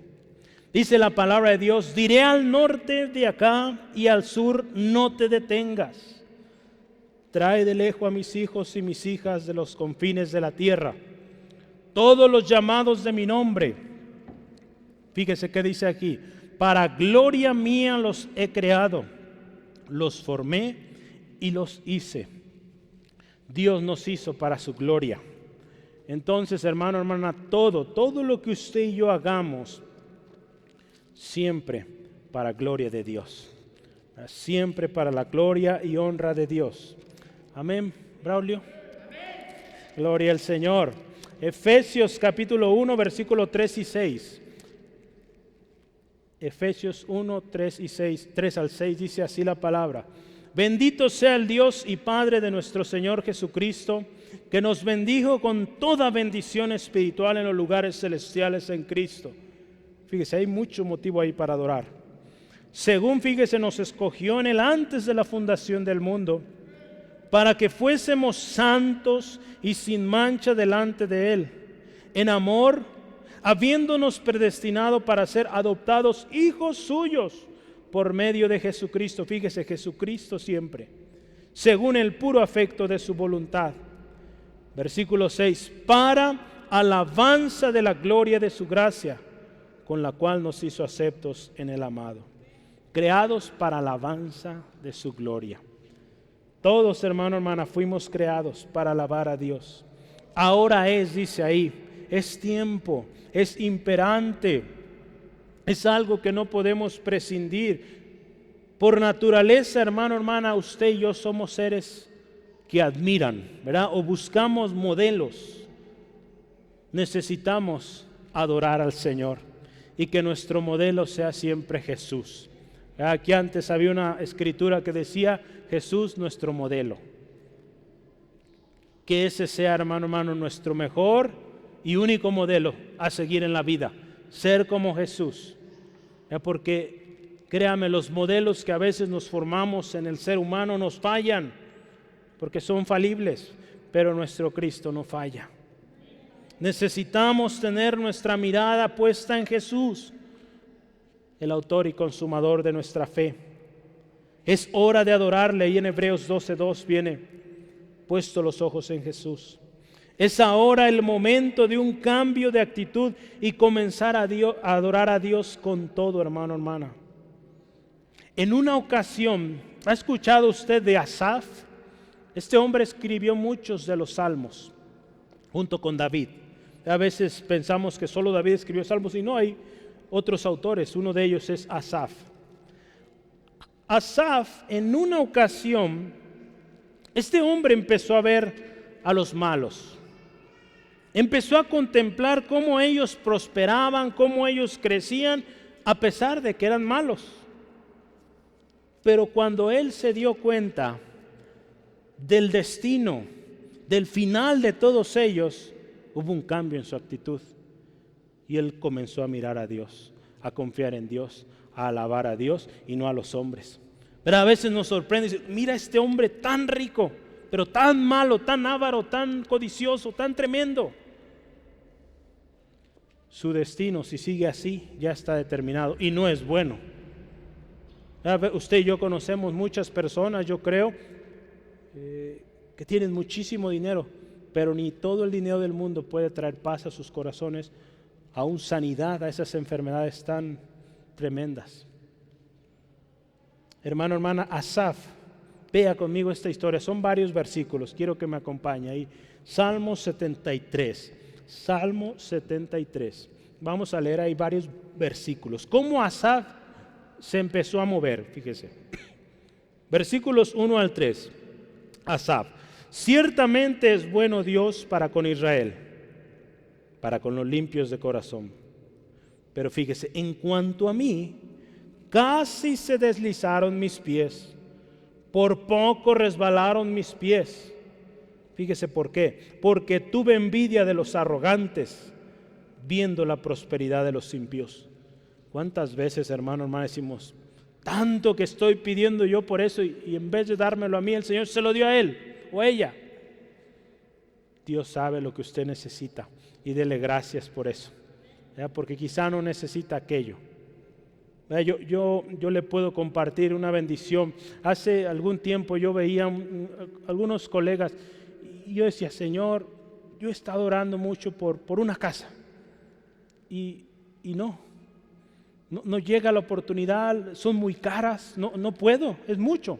Dice la palabra de Dios: diré al norte de acá y al sur: no te detengas. Trae de lejos a mis hijos y mis hijas de los confines de la tierra, todos los llamados de mi nombre. Fíjese qué dice aquí: para gloria mía los he creado, los formé y los hice. Dios nos hizo para su gloria. Entonces, hermano, hermana, todo lo que usted y yo hagamos, siempre para gloria de Dios, siempre para la gloria y honra de Dios. Amén, Braulio. Amén. Gloria al Señor. Efesios capítulo 1, versículo 3 y 6. Efesios 1, 3 y 6, 3 al 6 dice así la palabra: bendito sea el Dios y Padre de nuestro Señor Jesucristo, que nos bendijo con toda bendición espiritual en los lugares celestiales en Cristo. Fíjese, hay mucho motivo ahí para adorar. Según, fíjese, nos escogió en él antes de la fundación del mundo, para que fuésemos santos y sin mancha delante de Él, en amor, habiéndonos predestinado para ser adoptados hijos suyos por medio de Jesucristo. Fíjese, Jesucristo siempre, según el puro afecto de su voluntad. Versículo 6, para alabanza de la gloria de su gracia, con la cual nos hizo aceptos en el amado. Creados para alabanza de su gloria. Todos, hermano, hermana, fuimos creados para alabar a Dios. Ahora dice ahí, es tiempo, es imperante Es algo que no podemos prescindir. Por naturaleza, hermano, hermana, usted y yo somos seres que admiran, ¿verdad? O buscamos modelos. Necesitamos adorar al Señor y que nuestro modelo sea siempre Jesús. Aquí antes había una escritura que decía Jesús nuestro modelo. Que ese sea, hermano, hermano, nuestro mejor y único modelo a seguir en la vida, ser como Jesús. Porque créame, los modelos que a veces nos formamos en el ser humano nos fallan, porque son falibles, pero nuestro Cristo no falla. Necesitamos tener nuestra mirada puesta en Jesús, el autor y consumador de nuestra fe. Es hora de adorarle, y en Hebreos 12:2 viene: puesto los ojos en Jesús. Es ahora el momento de un cambio de actitud y comenzar a adorar a Dios con todo, hermano, hermana. En una ocasión, ¿ha escuchado usted de Asaf? Este hombre escribió muchos de los salmos, junto con David. A veces pensamos que solo David escribió salmos y no, hay otros autores. Uno de ellos es Asaf. Asaf, en una ocasión, este hombre empezó a ver a los malos. Empezó a contemplar cómo ellos prosperaban, cómo ellos crecían, a pesar de que eran malos. Pero cuando él se dio cuenta del destino, del final de todos ellos, hubo un cambio en su actitud. Y él comenzó a mirar a Dios, a confiar en Dios, a alabar a Dios y no a los hombres. Pero a veces nos sorprende, dice, mira este hombre tan rico, pero tan malo, tan avaro, tan codicioso, tan tremendo. Su destino, si sigue así, ya está determinado y no es bueno. Usted y yo conocemos muchas personas, yo creo, que tienen muchísimo dinero, pero ni todo el dinero del mundo puede traer paz a sus corazones, aún sanidad a esas enfermedades tan tremendas. Hermano, hermana, Asaf, vea conmigo esta historia, son varios versículos, quiero que me acompañe ahí. Salmo 73, Salmo 73. Vamos a leer ahí varios versículos. ¿Cómo Asaf se empezó a mover? Fíjese. Versículos 1 al 3. Asaf: ciertamente es bueno Dios para con Israel, para con los limpios de corazón. Pero fíjese, en cuanto a mí, casi se deslizaron mis pies, por poco resbalaron mis pies. Fíjese por qué. Porque tuve envidia de los arrogantes, viendo la prosperidad de los impíos. ¿Cuántas veces, hermano, hermana, decimos, tanto que estoy pidiendo yo por eso, y en vez de dármelo a mí, el Señor se lo dio a él o a ella? Dios sabe lo que usted necesita y dele gracias por eso, ¿verdad? Porque quizá no necesita aquello. Yo le puedo compartir una bendición. Hace algún tiempo yo veía algunos colegas y yo decía, Señor, yo he estado orando mucho por una casa y no llega la oportunidad, son muy caras, no puedo, es mucho.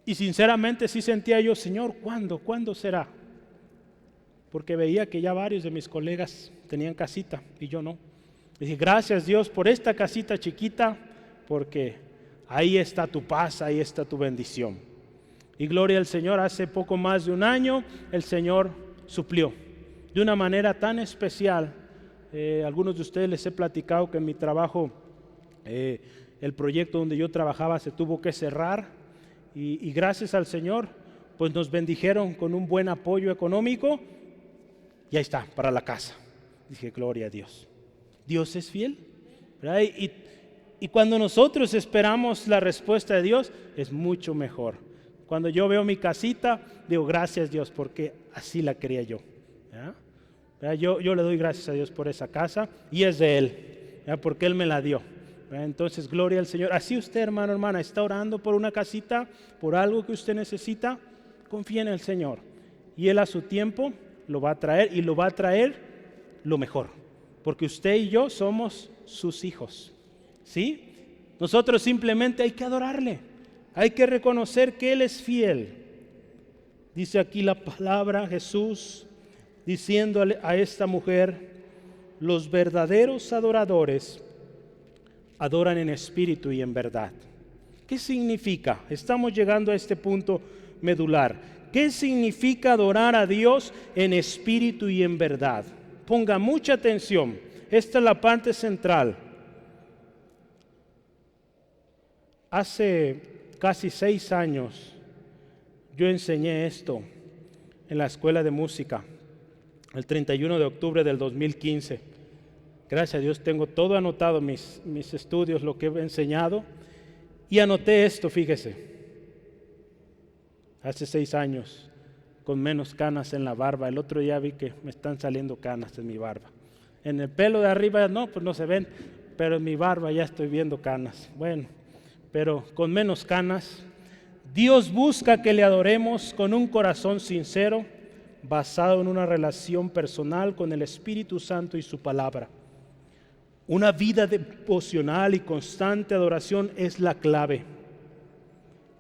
Y sinceramente sí sentía yo, Señor, ¿cuándo será? Porque veía que ya varios de mis colegas tenían casita y yo no. Dije, gracias Dios por esta casita chiquita, porque ahí está tu paz, ahí está tu bendición. Y gloria al Señor, hace poco más de un año el Señor suplió de una manera tan especial. Algunos de ustedes les he platicado que en mi trabajo, el proyecto donde yo trabajaba se tuvo que cerrar y gracias al Señor pues nos bendijeron con un buen apoyo económico y ahí está, para la casa. Dije, gloria a Dios. Dios es fiel, ¿verdad? Y cuando nosotros esperamos la respuesta de Dios, es mucho mejor. Cuando yo veo mi casita, digo, gracias Dios, porque así la quería yo, ¿verdad? Yo le doy gracias a Dios por esa casa y es de Él, ¿verdad? Porque Él me la dio, ¿verdad? Entonces, gloria al Señor. Así usted, hermano, hermana, está orando por una casita, por algo que usted necesita, confía en el Señor. Y Él a su tiempo lo va a traer y lo va a traer lo mejor. Porque usted y yo somos sus hijos, ¿sí? Nosotros simplemente hay que adorarle, hay que reconocer que Él es fiel. Dice aquí la palabra, Jesús diciéndole a esta mujer, los verdaderos adoradores adoran en espíritu y en verdad. ¿Qué significa? Estamos llegando a este punto medular. ¿Qué significa adorar a Dios en espíritu y en verdad? Ponga mucha atención. Esta es la parte central. Hace casi 6 años yo enseñé esto en la escuela de música, el 31 de octubre del 2015. Gracias a Dios tengo todo anotado, mis estudios, lo que he enseñado, y anoté esto, fíjese, hace 6 años, con menos canas en la barba. El otro día vi que me están saliendo canas en mi barba. En el pelo de arriba no, pues no se ven, pero en mi barba ya estoy viendo canas. Bueno, pero con menos canas. Dios busca que le adoremos con un corazón sincero, basado en una relación personal con el Espíritu Santo y su palabra. Una vida devocional y constante adoración es la clave.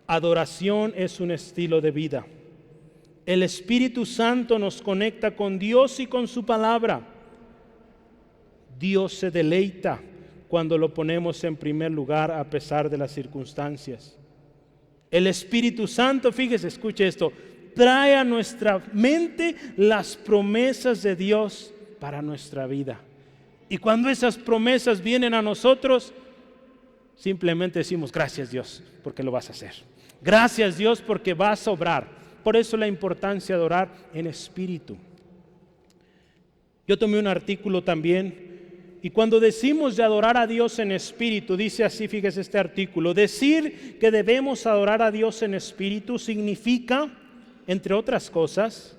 Adoración es un estilo de vida. El Espíritu Santo nos conecta con Dios y con su palabra. Dios se deleita cuando lo ponemos en primer lugar a pesar de las circunstancias. El Espíritu Santo, fíjese, escuche esto, trae a nuestra mente las promesas de Dios para nuestra vida. Y cuando esas promesas vienen a nosotros, simplemente decimos, gracias Dios, porque lo vas a hacer. Gracias Dios, porque vas a obrar. Por eso la importancia de orar en espíritu. Yo tomé un artículo también, y cuando decimos de adorar a Dios en espíritu, dice así, fíjese este artículo, decir que debemos adorar a Dios en espíritu significa, entre otras cosas,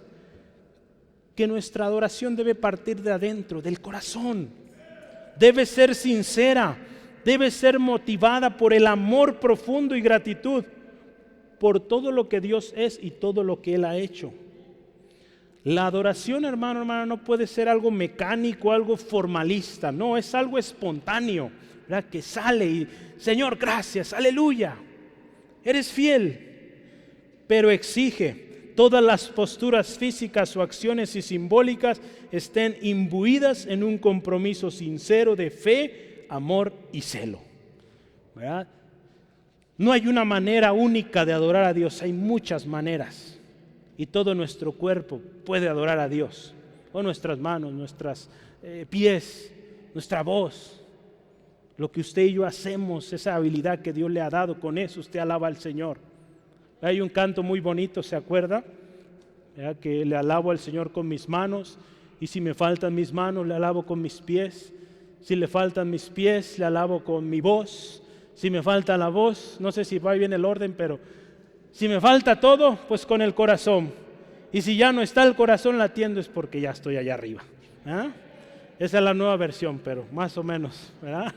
que nuestra adoración debe partir de adentro, del corazón. Debe ser sincera, debe ser motivada por el amor profundo y gratitud por todo lo que Dios es y todo lo que Él ha hecho. La adoración, hermano, no puede ser algo mecánico, algo formalista. No, es algo espontáneo, ¿verdad? Que sale y, Señor, gracias, aleluya. Eres fiel, pero exige todas las posturas físicas o acciones y simbólicas estén imbuidas en un compromiso sincero de fe, amor y celo, ¿verdad? No hay una manera única de adorar a Dios, hay muchas maneras. Y todo nuestro cuerpo puede adorar a Dios, o nuestras manos, nuestros pies, nuestra voz. Lo que usted y yo hacemos, esa habilidad que Dios le ha dado, con eso usted alaba al Señor. Hay un canto muy bonito, ¿se acuerda? ¿Verdad? Que le alabo al Señor con mis manos, y si me faltan mis manos, le alabo con mis pies. Si le faltan mis pies, le alabo con mi voz. Si me falta la voz, no sé si va bien el orden, pero si me falta todo, pues con el corazón. Y si ya no está el corazón latiendo, es porque ya estoy allá arriba. ¿Ah? Esa es la nueva versión, pero más o menos, ¿verdad?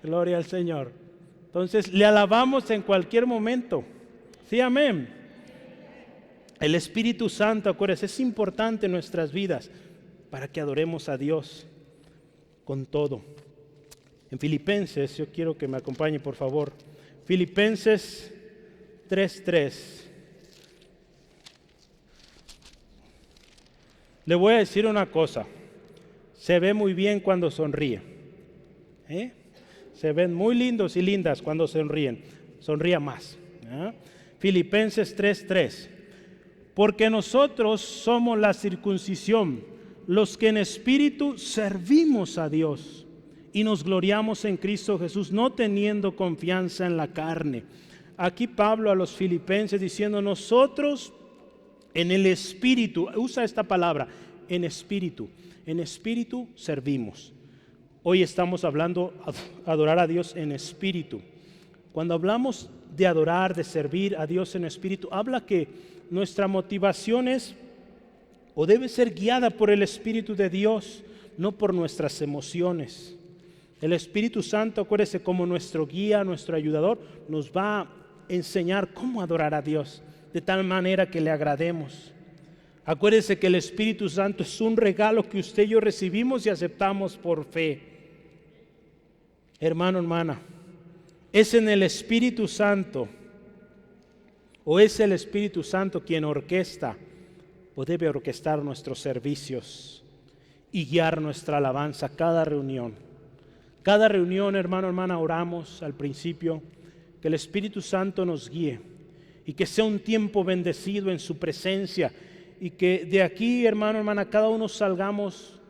Gloria al Señor. Entonces, le alabamos en cualquier momento. Sí, amén. El Espíritu Santo, acuérdense, es importante en nuestras vidas para que adoremos a Dios con todo. En Filipenses, yo quiero que me acompañe, por favor. Filipenses 3:3. Le voy a decir una cosa. Se ve muy bien cuando sonríe. Se ven muy lindos y lindas cuando sonríen. Sonría más. Filipenses 3:3. Porque nosotros somos la circuncisión, los que en espíritu servimos a Dios y nos gloriamos en Cristo Jesús, no teniendo confianza en la carne. Aquí Pablo a los filipenses diciendo, nosotros en el espíritu, usa esta palabra, en espíritu servimos. Hoy estamos hablando de adorar a Dios en espíritu. Cuando hablamos de adorar, de servir a Dios en espíritu, habla que nuestra motivación es o debe ser guiada por el Espíritu de Dios, no por nuestras emociones. El Espíritu Santo, acuérdese, como nuestro guía, nuestro ayudador, nos va a enseñar cómo adorar a Dios, de tal manera que le agrademos. Acuérdese que el Espíritu Santo es un regalo que usted y yo recibimos y aceptamos por fe. Hermano, hermana, es en el Espíritu Santo, o es el Espíritu Santo quien orquesta o debe orquestar nuestros servicios. y guiar nuestra alabanza cada reunión. Cada reunión, hermano, hermana, oramos al principio que el Espíritu Santo nos guíe y que sea un tiempo bendecido en su presencia y que de aquí, hermano, hermana, cada uno salgamos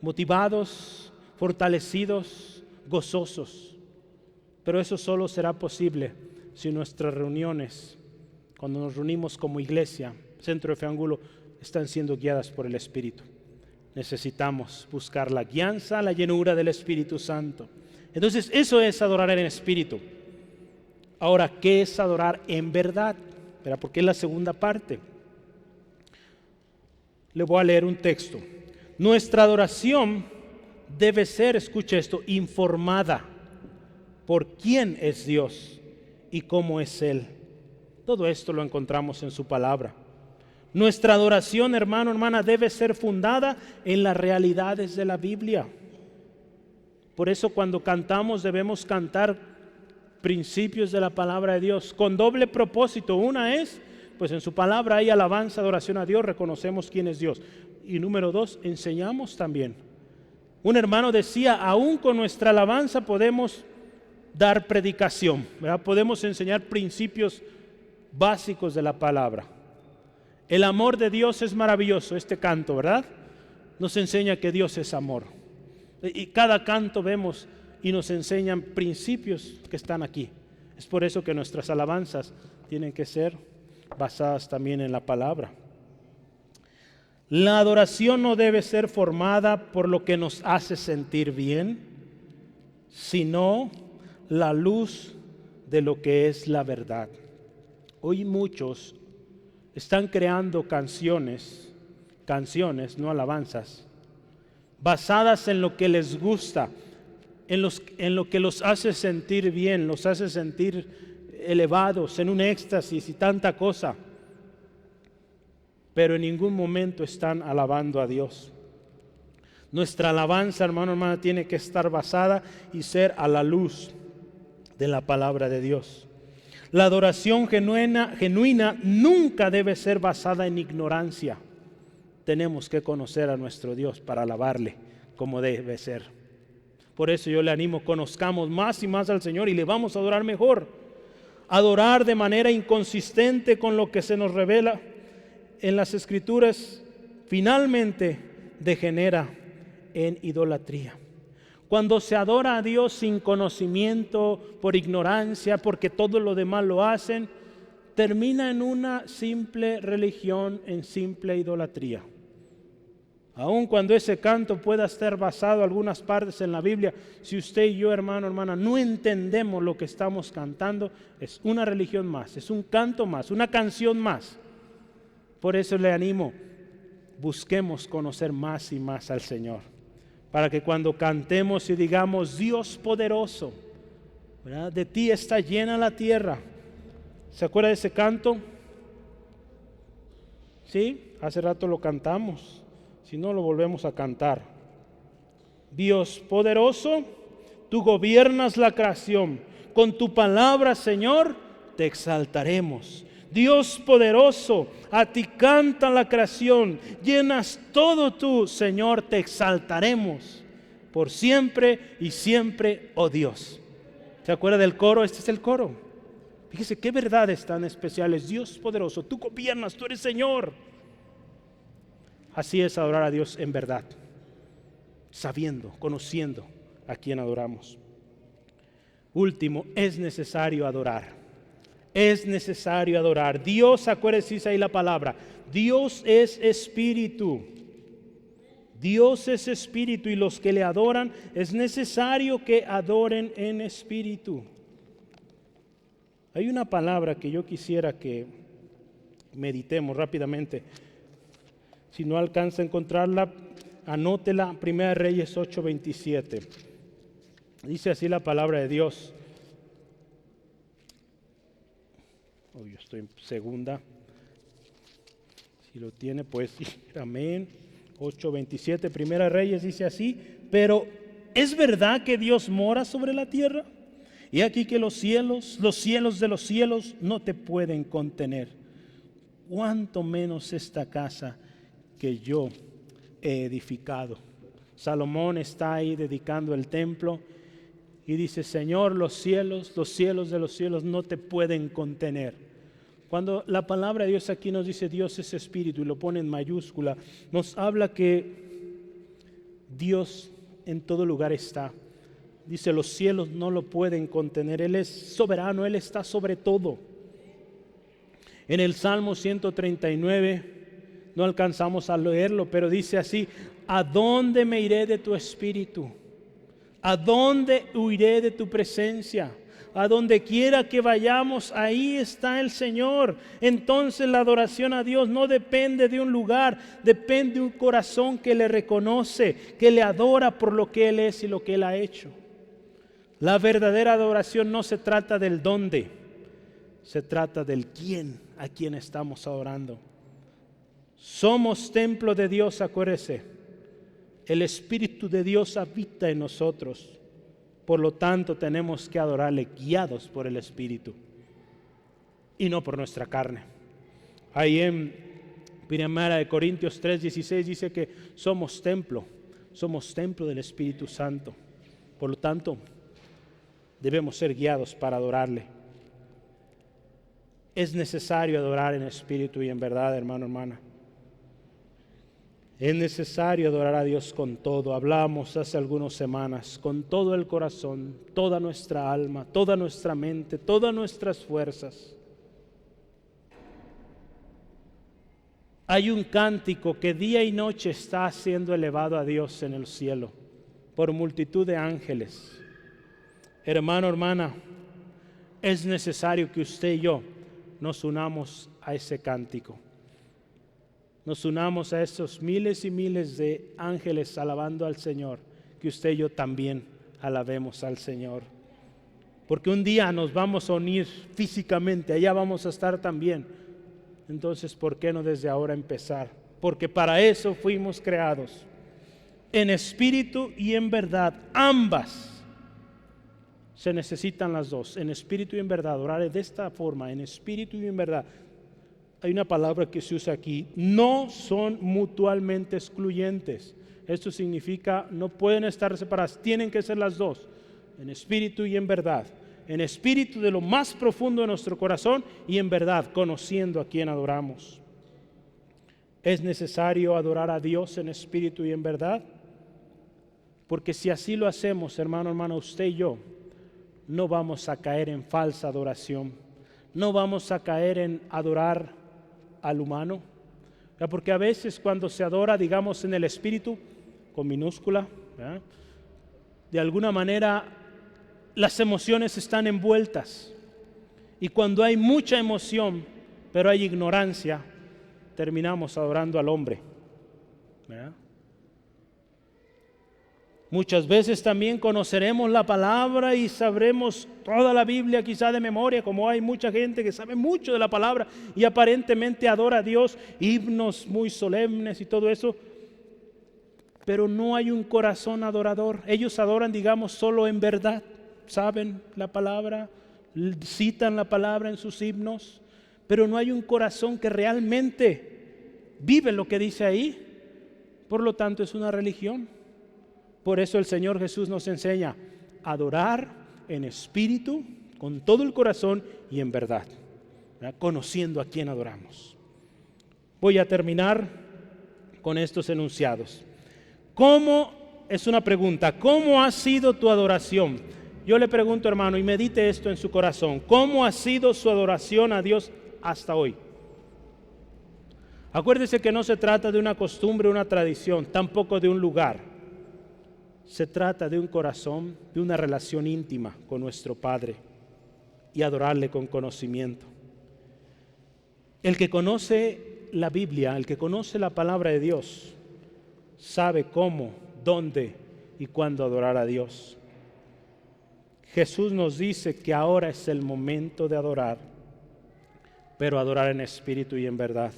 motivados, fortalecidos, gozosos. Pero eso solo será posible si nuestras reuniones, cuando nos reunimos como iglesia, Centro de Fe Angulo, están siendo guiadas por el Espíritu. Necesitamos buscar la guianza, la llenura del Espíritu Santo. Entonces, eso es adorar en espíritu. Ahora, ¿qué es adorar en verdad? ¿Verdad? Porque es la segunda parte. Le voy a leer un texto. Nuestra adoración debe ser, escuche esto, informada por quién es Dios y cómo es Él. Todo esto lo encontramos en su palabra. Nuestra adoración, hermano, hermana, debe ser fundada en las realidades de la Biblia. Por eso cuando cantamos debemos cantar principios de la palabra de Dios con doble propósito. Una es, pues en su palabra hay alabanza, adoración a Dios, reconocemos quién es Dios. Y número dos, enseñamos también. Un hermano decía, aún con nuestra alabanza podemos dar predicación, ¿verdad? Podemos enseñar principios básicos de la palabra. El amor de Dios es maravilloso, este canto, ¿verdad? Nos enseña que Dios es amor. Y cada canto vemos y nos enseñan principios que están aquí. Es por eso que nuestras alabanzas tienen que ser basadas también en la palabra. La adoración no debe ser formada por lo que nos hace sentir bien, sino la luz de lo que es la verdad. Hoy muchos están creando canciones, no alabanzas, basadas en lo que les gusta, en lo que los hace sentir bien, los hace sentir elevados, en un éxtasis y tanta cosa. Pero en ningún momento están alabando a Dios. Nuestra alabanza, hermano, hermana, tiene que estar basada y ser a la luz de la palabra de Dios. La adoración genuina nunca debe ser basada en ignorancia. Tenemos que conocer a nuestro Dios para alabarle como debe ser. Por eso yo le animo, conozcamos más y más al Señor y le vamos a adorar mejor. Adorar de manera inconsistente con lo que se nos revela en las Escrituras finalmente degenera en idolatría. Cuando se adora a Dios sin conocimiento, por ignorancia, porque todo lo demás lo hacen, termina en una simple religión, en simple idolatría. Aun cuando ese canto pueda estar basado en algunas partes en la Biblia, si usted y yo, hermano, hermana, no entendemos lo que estamos cantando, es una religión más, es un canto más, una canción más. Por eso le animo, busquemos conocer más y más al Señor, para que cuando cantemos y digamos, Dios poderoso, ¿verdad? De ti está llena la tierra. ¿Se acuerda de ese canto? Sí, hace rato lo cantamos, si no lo volvemos a cantar. Dios poderoso, tú gobiernas la creación, con tu palabra, Señor, te exaltaremos. Dios poderoso, a ti canta la creación, llenas todo tú, Señor, te exaltaremos por siempre y siempre, oh Dios. ¿Se acuerda del coro? Este es el coro. Fíjese qué verdades tan especiales. Dios poderoso, tú gobiernas, tú eres Señor. Así es adorar a Dios en verdad, sabiendo, conociendo a quien adoramos. Último, es necesario adorar. Es necesario adorar. Dios, acuérdese, dice ahí la palabra, Dios es espíritu. Dios es espíritu y los que le adoran es necesario que adoren en espíritu. Hay una palabra que yo quisiera que meditemos rápidamente. Si no alcanza a encontrarla, anótela, 1 Reyes 8:27. Dice así la palabra de Dios. Yo estoy en segunda. Si lo tiene, pues sí. Amén. 8:27, 1 Reyes dice así: pero ¿es verdad que Dios mora sobre la tierra? Y aquí que los cielos de los cielos no te pueden contener. ¿Cuánto menos esta casa que yo he edificado? Salomón está ahí dedicando el templo y dice, Señor, los cielos de los cielos no te pueden contener. Cuando la palabra de Dios aquí nos dice Dios es espíritu y lo pone en mayúscula, nos habla que Dios en todo lugar está. Dice, los cielos no lo pueden contener. Él es soberano, Él está sobre todo. En el Salmo 139, no alcanzamos a leerlo, pero dice así, ¿a dónde me iré de tu espíritu? ¿A dónde huiré de tu presencia? A donde quiera que vayamos, ahí está el Señor. Entonces la adoración a Dios no depende de un lugar, depende de un corazón que le reconoce, que le adora por lo que Él es y lo que Él ha hecho. La verdadera adoración no se trata del dónde, se trata del quién, a quien estamos adorando. Somos templo de Dios, acuérdese. El Espíritu de Dios habita en nosotros. Por lo tanto, tenemos que adorarle guiados por el Espíritu y no por nuestra carne. Ahí en 1 Corintios 3:16 dice que somos templo del Espíritu Santo. Por lo tanto, debemos ser guiados para adorarle. Es necesario adorar en espíritu y en verdad, hermano, hermana. Es necesario adorar a Dios con todo. Hablamos hace algunas semanas, con todo el corazón, toda nuestra alma, toda nuestra mente, todas nuestras fuerzas. Hay un cántico que día y noche está siendo elevado a Dios en el cielo por multitud de ángeles. Hermano, hermana, es necesario que usted y yo nos unamos a ese cántico. Nos unamos a esos miles y miles de ángeles alabando al Señor, que usted y yo también alabemos al Señor. Porque un día nos vamos a unir físicamente, allá vamos a estar también. Entonces, ¿por qué no desde ahora empezar? Porque para eso fuimos creados, en espíritu y en verdad, ambas. Se necesitan las dos, en espíritu y en verdad. Orar de esta forma, en espíritu y en verdad. Hay una palabra que se usa aquí, no son mutuamente excluyentes. Esto significa no pueden estar separadas, tienen que ser las dos, en espíritu y en verdad. En espíritu de lo más profundo de nuestro corazón y en verdad, conociendo a quien adoramos. ¿Es necesario adorar a Dios en espíritu y en verdad? Porque si así lo hacemos, hermano, hermana, usted y yo, no vamos a caer en falsa adoración, no vamos a caer en adorar al humano, porque a veces cuando se adora, digamos, en el espíritu, con minúscula, ¿verdad?, de alguna manera las emociones están envueltas, y cuando hay mucha emoción, pero hay ignorancia, terminamos adorando al hombre, ¿verdad? Muchas veces también conoceremos la palabra y sabremos toda la Biblia quizá de memoria, como hay mucha gente que sabe mucho de la palabra y aparentemente adora a Dios, himnos muy solemnes y todo eso, pero no hay un corazón adorador. Ellos adoran, digamos, solo en verdad, saben la palabra, citan la palabra en sus himnos, pero no hay un corazón que realmente vive lo que dice ahí. Por lo tanto, es una religión. Por eso el Señor Jesús nos enseña a adorar en espíritu, con todo el corazón y en verdad, ¿verdad?, conociendo a quién adoramos. Voy a terminar con estos enunciados. Es una pregunta, ¿cómo ha sido tu adoración? Yo le pregunto, hermano, y medite esto en su corazón, ¿cómo ha sido su adoración a Dios hasta hoy? Acuérdese que no se trata de una costumbre, una tradición, tampoco de un lugar. Se trata de un corazón, de una relación íntima con nuestro Padre y adorarle con conocimiento. El que conoce la Biblia, el que conoce la palabra de Dios, sabe cómo, dónde y cuándo adorar a Dios. Jesús nos dice que ahora es el momento de adorar, pero adorar en espíritu y en verdad.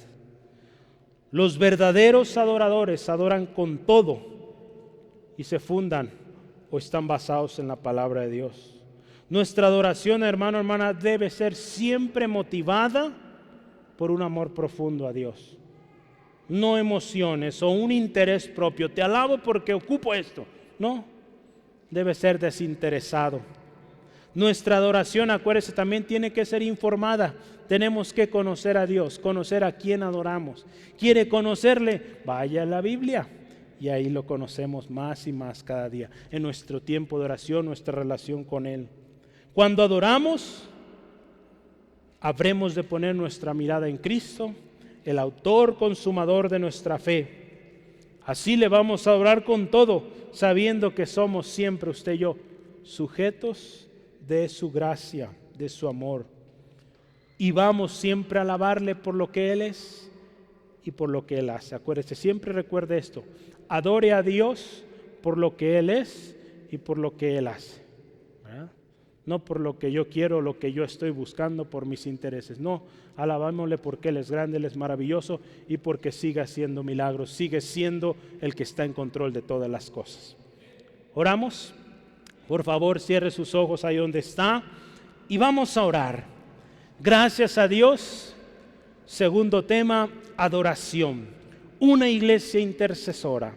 Los verdaderos adoradores adoran con todo y se fundan o están basados en la palabra de Dios. Nuestra adoración, hermano, hermana, debe ser siempre motivada por un amor profundo a Dios. no emociones o un interés propio. Te alabo porque ocupo esto. No, debe ser desinteresado. Nuestra adoración, acuérdese, también tiene que ser informada. Tenemos que conocer a Dios, conocer a quién adoramos. ¿Quiere conocerle? Vaya a la Biblia y ahí lo conocemos más y más cada día. En nuestro tiempo de oración, nuestra relación con Él. Cuando adoramos, habremos de poner nuestra mirada en Cristo, el autor consumador de nuestra fe. Así le vamos a adorar con todo, sabiendo que somos siempre, usted y yo, sujetos de su gracia, de su amor. Y vamos siempre a alabarle por lo que Él es y por lo que Él hace. Acuérdese, siempre recuerde esto. Adore a Dios por lo que Él es y por lo que Él hace. ¿Verdad? No por lo que yo quiero, lo que yo estoy buscando, por mis intereses. No, alabámosle porque Él es grande, Él es maravilloso y porque sigue haciendo milagros, sigue siendo el que está en control de todas las cosas. Oramos. Por favor, cierre sus ojos ahí donde está y vamos a orar. Gracias a Dios. Segundo tema, adoración. Una iglesia intercesora.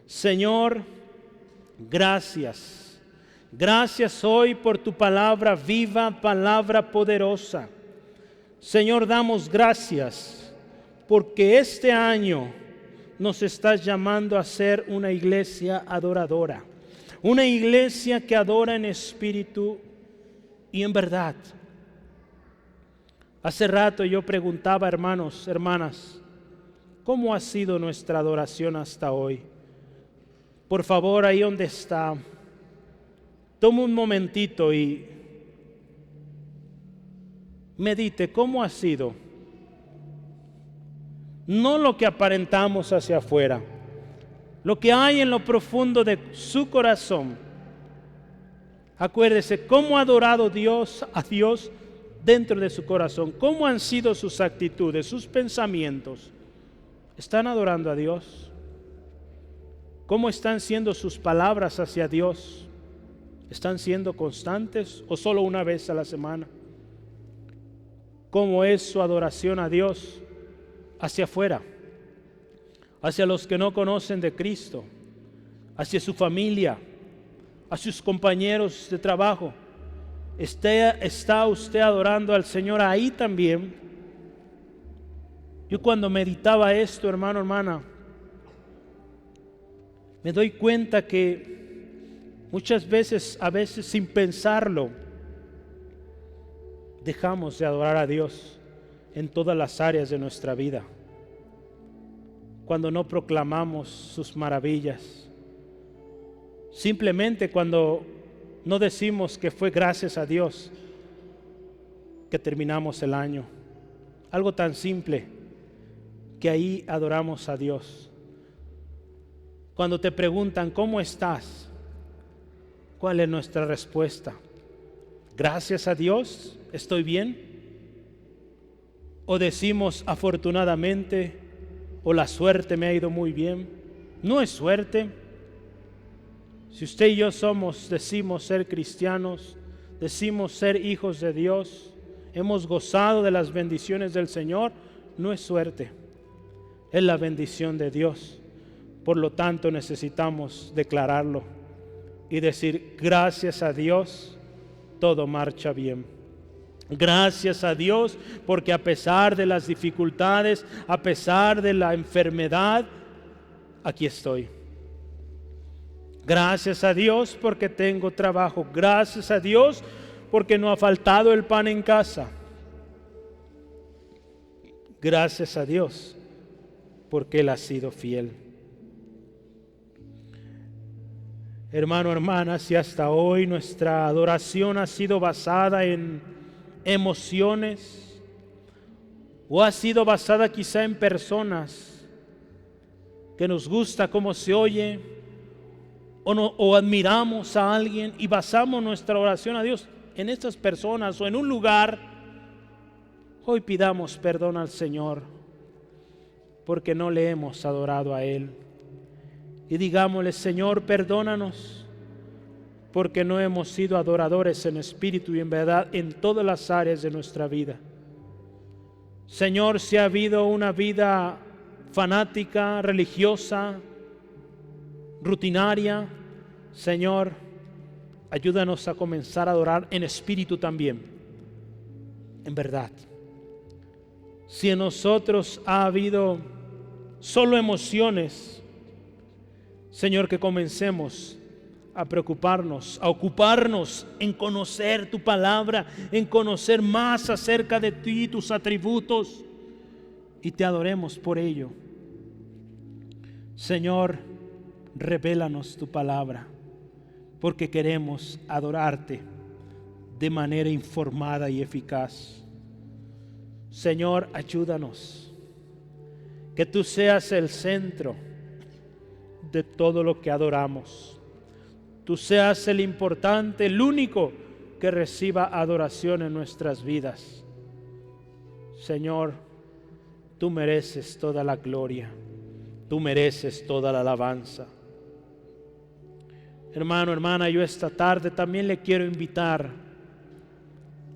Señor, gracias. Gracias hoy por tu palabra viva, palabra poderosa. Señor, damos gracias porque este año nos estás llamando a ser una iglesia adoradora. Una iglesia que adora en espíritu y en verdad. Hace rato yo preguntaba, hermanos, hermanas, ¿cómo ha sido nuestra adoración hasta hoy? Por favor, ahí donde está, tome un momentito y medite cómo ha sido. No lo que aparentamos hacia afuera, lo que hay en lo profundo de su corazón. Acuérdese cómo ha adorado a Dios dentro de su corazón. Cómo han sido sus actitudes, sus pensamientos. ¿Están adorando a Dios? ¿Cómo están siendo sus palabras hacia Dios? ¿Están siendo constantes o solo una vez a la semana? ¿Cómo es su adoración a Dios hacia afuera? Hacia los que no conocen de Cristo, hacia su familia, a sus compañeros de trabajo. ¿Está usted adorando al Señor ahí también? Yo cuando meditaba esto, hermano, hermana, me doy cuenta que muchas veces, a veces sin pensarlo, dejamos de adorar a Dios en todas las áreas de nuestra vida. Cuando no proclamamos sus maravillas, simplemente cuando no decimos que fue gracias a Dios que terminamos el año. Algo tan simple que ahí adoramos a Dios. Cuando te preguntan ¿cómo estás? ¿Cuál es nuestra respuesta? Gracias a Dios, estoy bien. O decimos afortunadamente, o la suerte me ha ido muy bien. No es suerte. Si usted y yo decimos ser cristianos, decimos ser hijos de Dios, hemos gozado de las bendiciones del Señor, no es suerte, es la bendición de Dios. Por lo tanto, necesitamos declararlo y decir, gracias a Dios, todo marcha bien. Gracias a Dios, porque a pesar de las dificultades, a pesar de la enfermedad, aquí estoy. Gracias a Dios porque tengo trabajo. Gracias a Dios porque no ha faltado el pan en casa. Gracias a Dios porque Él ha sido fiel. Hermano, hermana, si hasta hoy nuestra adoración ha sido basada en emociones o ha sido basada quizá en personas que nos gusta cómo se oye o admiramos a alguien y basamos nuestra oración a Dios en estas personas o en un lugar, hoy pidamos perdón al Señor porque no le hemos adorado a Él y digámosle, Señor, perdónanos porque no hemos sido adoradores en espíritu y en verdad en todas las áreas de nuestra vida. Señor, si ha habido una vida fanática, religiosa, rutinaria. Señor, ayúdanos a comenzar a adorar en espíritu también, en verdad. Si en nosotros ha habido solo emociones, Señor, que comencemos a preocuparnos, a ocuparnos en conocer tu palabra, en conocer más acerca de ti, tus atributos, y te adoremos por ello. Señor, revélanos tu palabra, porque queremos adorarte de manera informada y eficaz. Señor, ayúdanos, que tú seas el centro de todo lo que adoramos. Tú seas el importante, el único que reciba adoración en nuestras vidas. Señor, tú mereces toda la gloria, tú mereces toda la alabanza. Hermano, hermana, yo esta tarde también le quiero invitar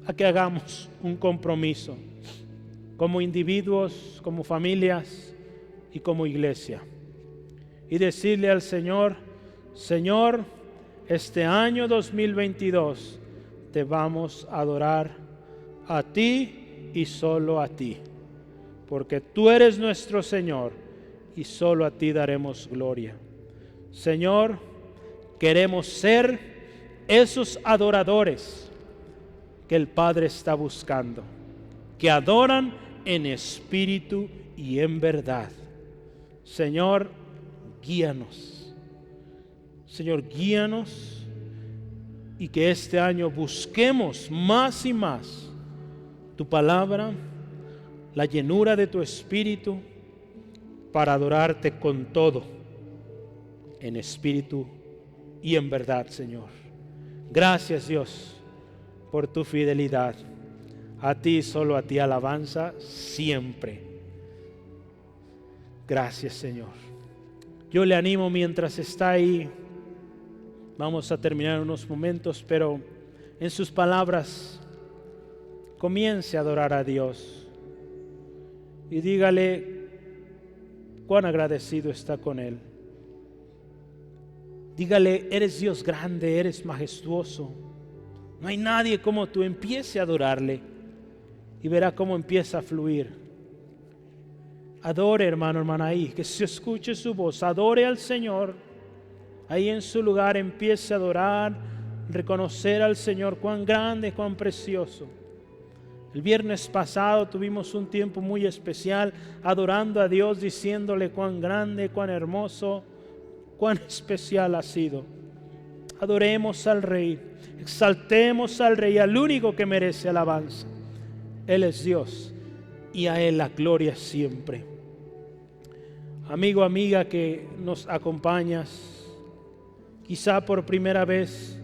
a que hagamos un compromiso como individuos, como familias y como iglesia, y decirle al Señor: Señor, este año 2022 te vamos a adorar a ti y solo a ti, porque tú eres nuestro Señor y solo a ti daremos gloria. Señor, queremos ser esos adoradores que el Padre está buscando, que adoran en espíritu y en verdad. Señor, guíanos. Señor, guíanos, y que este año busquemos más y más tu palabra, la llenura de tu espíritu, para adorarte con todo, en espíritu y en verdad, Señor. Gracias, Dios, por tu fidelidad. A ti, solo a ti alabanza siempre. Gracias, Señor. Yo le animo mientras está ahí. Vamos a terminar unos momentos, pero en sus palabras comience a adorar a Dios y dígale cuán agradecido está con Él. Dígale: eres Dios grande, eres majestuoso, no hay nadie como tú. Empiece a adorarle y verá cómo empieza a fluir. Adore, hermano, hermana, ahí, que se escuche su voz. Adore al Señor. Ahí en su lugar empiece a adorar, reconocer al Señor cuán grande, cuán precioso. El viernes pasado tuvimos un tiempo muy especial adorando a Dios, diciéndole cuán grande, cuán hermoso, cuán especial ha sido. Adoremos al Rey, exaltemos al Rey, al único que merece alabanza. Él es Dios y a Él la gloria siempre. Amigo, amiga que nos acompañas, quizá por primera vez,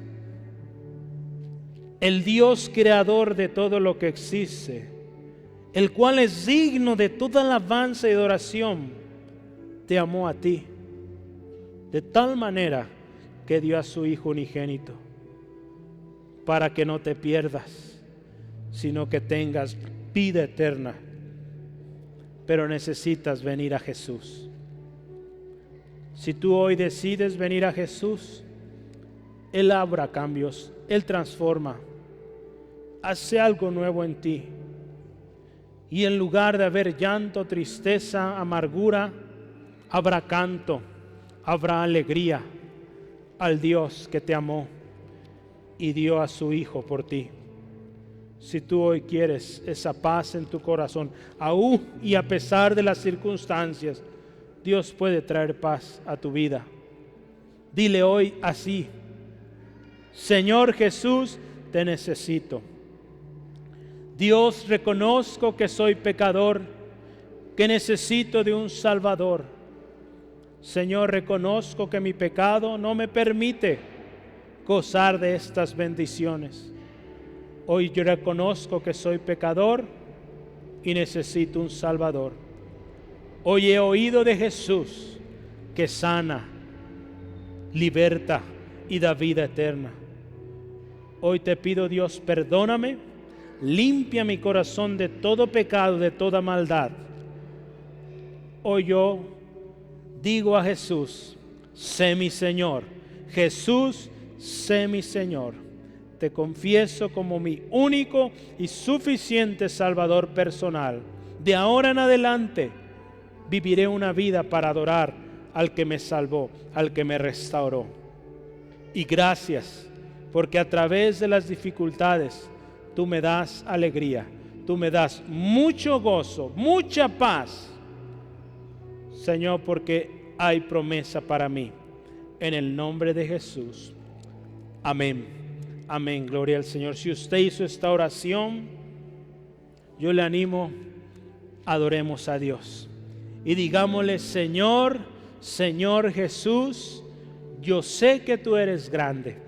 el Dios creador de todo lo que existe, el cual es digno de toda alabanza y adoración, te amó a ti de tal manera que dio a su Hijo unigénito, para que no te pierdas, sino que tengas vida eterna. Pero necesitas venir a Jesús. Si tú hoy decides venir a Jesús, Él abra cambios, Él transforma, hace algo nuevo en ti. Y en lugar de haber llanto, tristeza, amargura, habrá canto, habrá alegría al Dios que te amó y dio a su Hijo por ti. Si tú hoy quieres esa paz en tu corazón, aún y a pesar de las circunstancias, Dios puede traer paz a tu vida. Dile hoy así: Señor Jesús, te necesito. Dios, reconozco que soy pecador, que necesito de un Salvador. Señor, reconozco que mi pecado no me permite gozar de estas bendiciones. Hoy yo reconozco que soy pecador y necesito un Salvador. Hoy he oído de Jesús que sana, liberta y da vida eterna. Hoy te pido, Dios, perdóname, limpia mi corazón de todo pecado, de toda maldad. Hoy yo digo a Jesús, sé mi Señor. Jesús, sé mi Señor. Te confieso como mi único y suficiente Salvador personal. De ahora en adelante viviré una vida para adorar al que me salvó, al que me restauró. Y gracias, porque a través de las dificultades tú me das alegría, tú me das mucho gozo, mucha paz, Señor, porque hay promesa para mí. En el nombre de Jesús. Amén. Amén. Gloria al Señor. Si usted hizo esta oración, yo le animo, adoremos a Dios. Y digámosle, Señor, Señor Jesús, yo sé que tú eres grande.